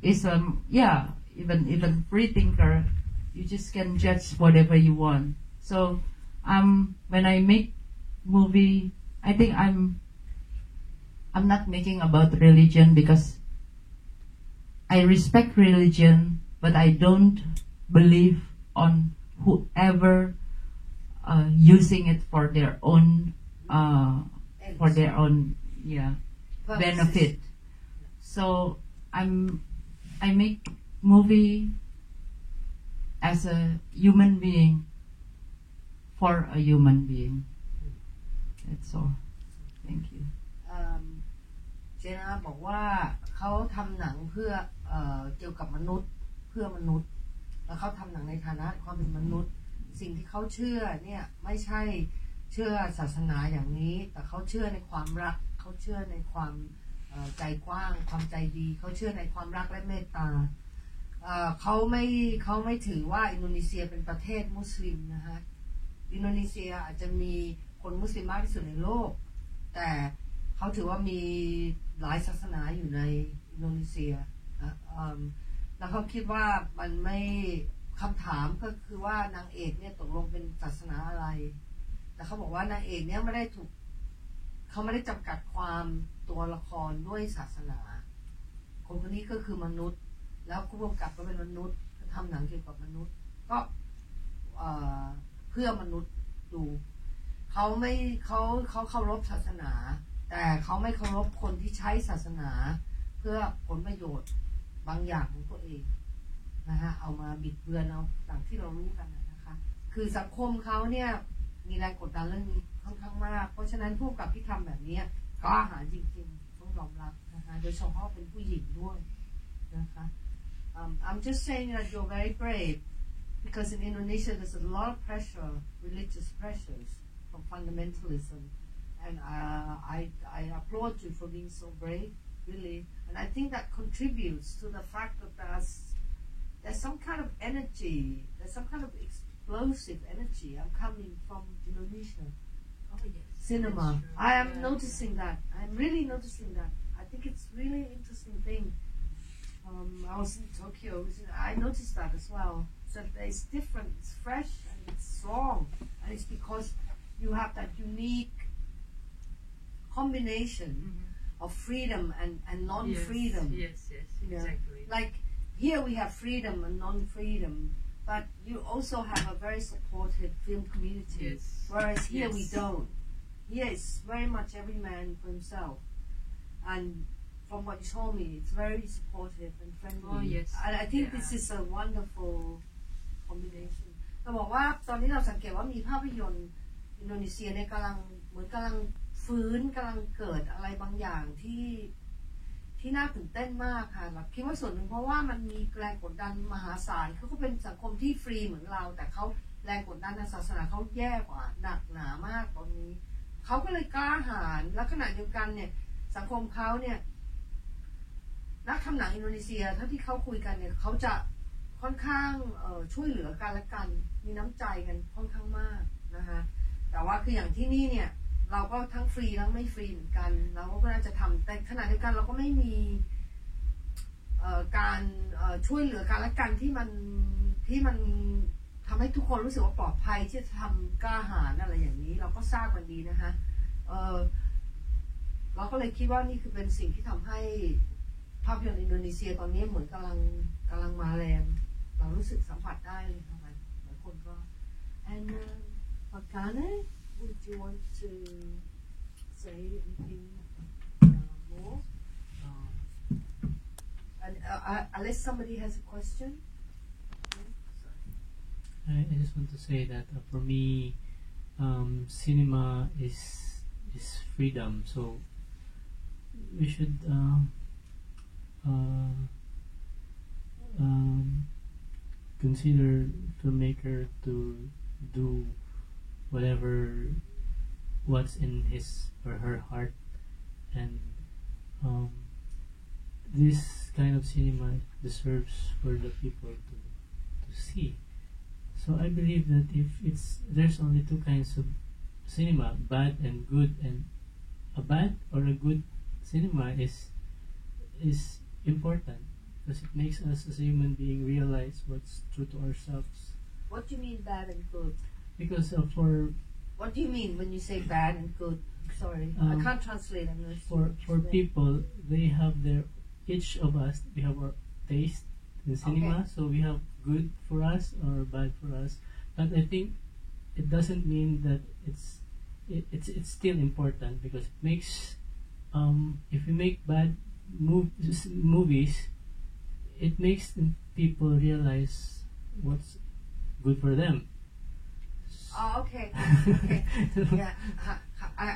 Islam, even free thinker, you just can judge whatever you want. So when I make movie, I think I'm not making about religion because I respect religion, but I don't believe on whoever using it for their own Purposes. benefit. So I make movie as a human being, for a human being. That's all. Thank you. เจนาบอกว่าเขาทำหนังเพื่อเกี่ยวกับมนุษย์เพื่อมนุษย์แล้วเขาทำหนังในฐานะความเป็นมนุษย์สิ่งที่เขาเชื่อเนี่ยไม่ใช่เชื่อศาสนาอย่างนี้แต่เขาเชื่อในความรักเขาเชื่อในความใจกว้างความใจดีเขาเชื่อในความรักและเมตตาเขาไม่ถือว่าอินโดนีเซียเป็นประเทศมุสลิมนะฮะอินโดนีเซียอาจจะมีคนมุสลิมมากที่สุดในโลกแต่เขาถือว่ามีหลายศาสนาอยู่ในอินโดนีเซียแล้วเขาคิดว่ามันไม่คำถามก็คือว่านางเอกเนี่ยตกลงเป็นศาสนาอะไรแต่เขาบอกว่านางเอกเนี่ยไม่ได้จำกัดความตัวละครด้วยศาสนาคนนี้ก็คือมนุษย์แล้วผู้กำกับก็เป็นมนุษย์ทำหนังเกี่ยวกับมนุษย์ก็เพื่อมนุษย์ดูเขาเคารพศาสนาแต่เขาไม่เคารพคนที่ใช้ศาสนาเพื่อผลประโยชน์บางอย่างของตัวเองนะฮะเอามาบิดเบือนเอาต่างที่เรารู้กันนะคะคือสังคมเขาเนี่ยมีแรงกดดันเรื่องนี้ค่อนข้างมากเพราะฉะนั้นผู้กับที่ทำแบบนี้ก็อาหารจริงๆต้องยอมรับนะคะโดยเฉพาะเป็นผู้หญิงด้วยนะคะ I'm just saying that you're very brave because in Indonesia there's a lot of pressure, religious pressures from fundamentalism, and I applaud you for being so brave, really. And I think that contributes to the fact that there's some kind of energy, there's some kind of explosive energy. I'm coming from Indonesia. Oh yes. Cinema. I am noticing that. I'm really noticing that. I think it's really an interesting thing. I was in Tokyo. I noticed that as well. So it's different. It's fresh and it's strong, and it's because you have that unique combination of freedom and non-freedom. Yes, exactly. Like here we have freedom and non-freedom, but you also have a very supportive film community. Yes. Whereas here we don't. Here it's very much every man for himself. And from what you told me, it's very supportive and friendly. Oh, yes. And I think this is a wonderful combination. เราบอกว่าตอนนี้เราสังเกตว่ามีภาพยนตร์อินโดนีเซียเนี่ยกำลังฟื้นกำลังเกิดอะไรบางอย่างที่น่าตื่นเต้นมากค่ะแบบคิดว่าส่วนหนึ่งเพราะว่ามันมีแรงกดดันมหาศาลเขาก็เป็นสังคมที่ฟรีเหมือนเราแต่เขาแรงกดดันทางศาสนาเขาแย่กว่าหนักหนามากตอนนี้เขาก็เลยกล้าหาญและขณะเดียวกันเนี่ยสังคมเขาเนี่ยนักทำหนังอินโดนีเซียเท่าที่เขาคุยกันเนี่ยเขาจะค่อนข้างช่วยเหลือกันและกันมีน้ำใจกันค่อนข้างมากนะคะแต่ว่าคืออย่างที่นี่เนี่ยเราก็ทั้งฟรีทั้งไม่ฟรีเหมือนกันเราก็น่าจะทำแต่ขณะเดียวกันเราก็ไม่มีการช่วยเหลือกันและกันที่มันทำให้ทุกคนรู้สึกว่าปลอดภัยที่จะทำกล้าหาญอะไรอย่างนี้เราก็ทราบกันดีนะคะเราก็เลยคิดว่านี่คือเป็นสิ่งที่ทำให้ภาพยนตร์อินโดนีเซียตอนนี้เหมือนกำลังมาแรงเรารู้สึกสัมผัสได้เลยค่ะหลายคนก็ and Pakane would you want to say anything more and unless somebody has a question I just want to say that for me cinema is freedom so we should consider filmmaker to do what's in his or her heart and this kind of cinema deserves for the people to see so I believe that if there's only two kinds of cinema bad and good and a bad or a good cinema is important because it makes us as a human being realize what's true to ourselves. What do you mean bad and good? Because what do you mean when you say bad and good? Sorry, I can't translate. For people, they have each of us we have our taste in cinema, okay. So we have good for us or bad for us. But I think it doesn't mean that it's still important because it makes if we make bad movies, it makes people realize what's good for them. Oh, okay. Okay. Yeah.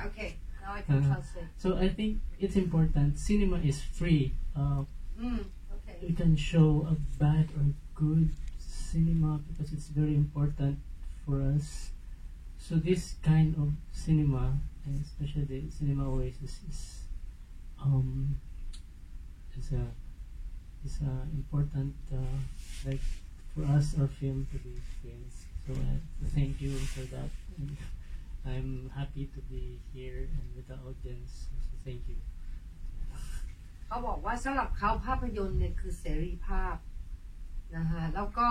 Okay. Now I can translate. So I think it's important. Cinema is free. Okay. You can show a bad or good cinema because it's very important for us. So this kind of cinema, and especially the Cinema Oasis, is important like for us our film to be screened. So thank you for that. And I'm happy to be here and with the audience. So thank you. เขาบอกว่าสำหรับเขาภาพยนตร์เนี่ยคือเสรีภาพนะฮะแล้วก็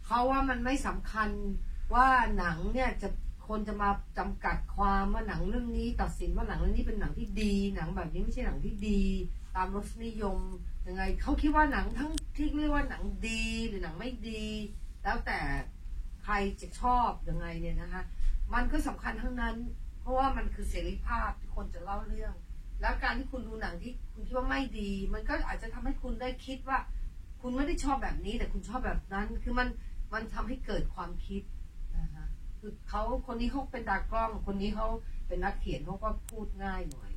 เขาว่ามันไม่สำคัญว่าหนังเนี่ยคนจะมาจำกัดความว่าหนังเรื่องนี้ตัดสินว่าหนังเรื่องนี้เป็นหนังที่ดีหนังแบบนี้ไม่ใช่หนังที่ดีตามรสนิยมยังไงเขาคิดว่าหนังทั้งที่เรียกว่าหนังดีหรือหนังไม่ดีแล้วแต่ใครจะชอบยังไงเนี่ยนะคะมันก็สำคัญทั้งนั้นเพราะว่ามันคือเสรีภาพที่คนจะเล่าเรื่องแล้วการที่คุณดูหนังที่คุณคิดว่าไม่ดีมันก็อาจจะทำให้คุณได้คิดว่าคุณไม่ได้ชอบแบบนี้แต่คุณชอบแบบนั้นคือมันทำให้เกิดความคิดนะคะคือคนนี้เขาเป็นตากล้องคนนี้เขาเป็นนักเขียนเขาก็พูดง่ายหน่อย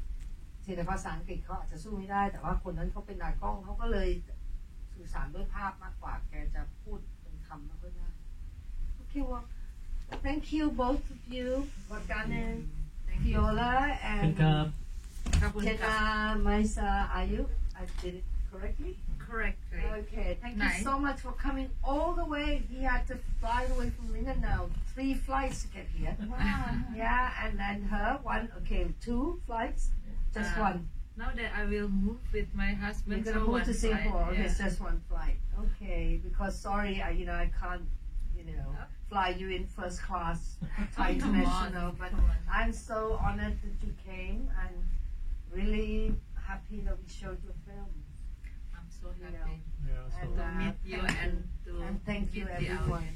แต่ภาษาอังกฤษเขาอาจจะสู้ไม่ได้แต่ว่าคนนั้นเขาเป็นตากล้องเขาก็เลยสื่อสารด้วยภาพมากกว่าแกจะพูดเป็นคำไม่ค่อยได้โอเคว่า thank you both of you Wakane Viola and Tena Maisa Ayu I did it correctly Correct. okay thank Nice. you so much for coming all the way he had to fly away from Mindanao 3 flights to get here Wow. yeah and then her 2 flights just one Now that I will move with my husband, you're gonna move to Singapore okay Yeah. it's just one flight okay because sorry I can't fly you in first class Thai International but I'm so honored that you came and really happy that we showed your film I'm so You happy know. Yeah, so and to meet you thank and to and thank you meet the everyone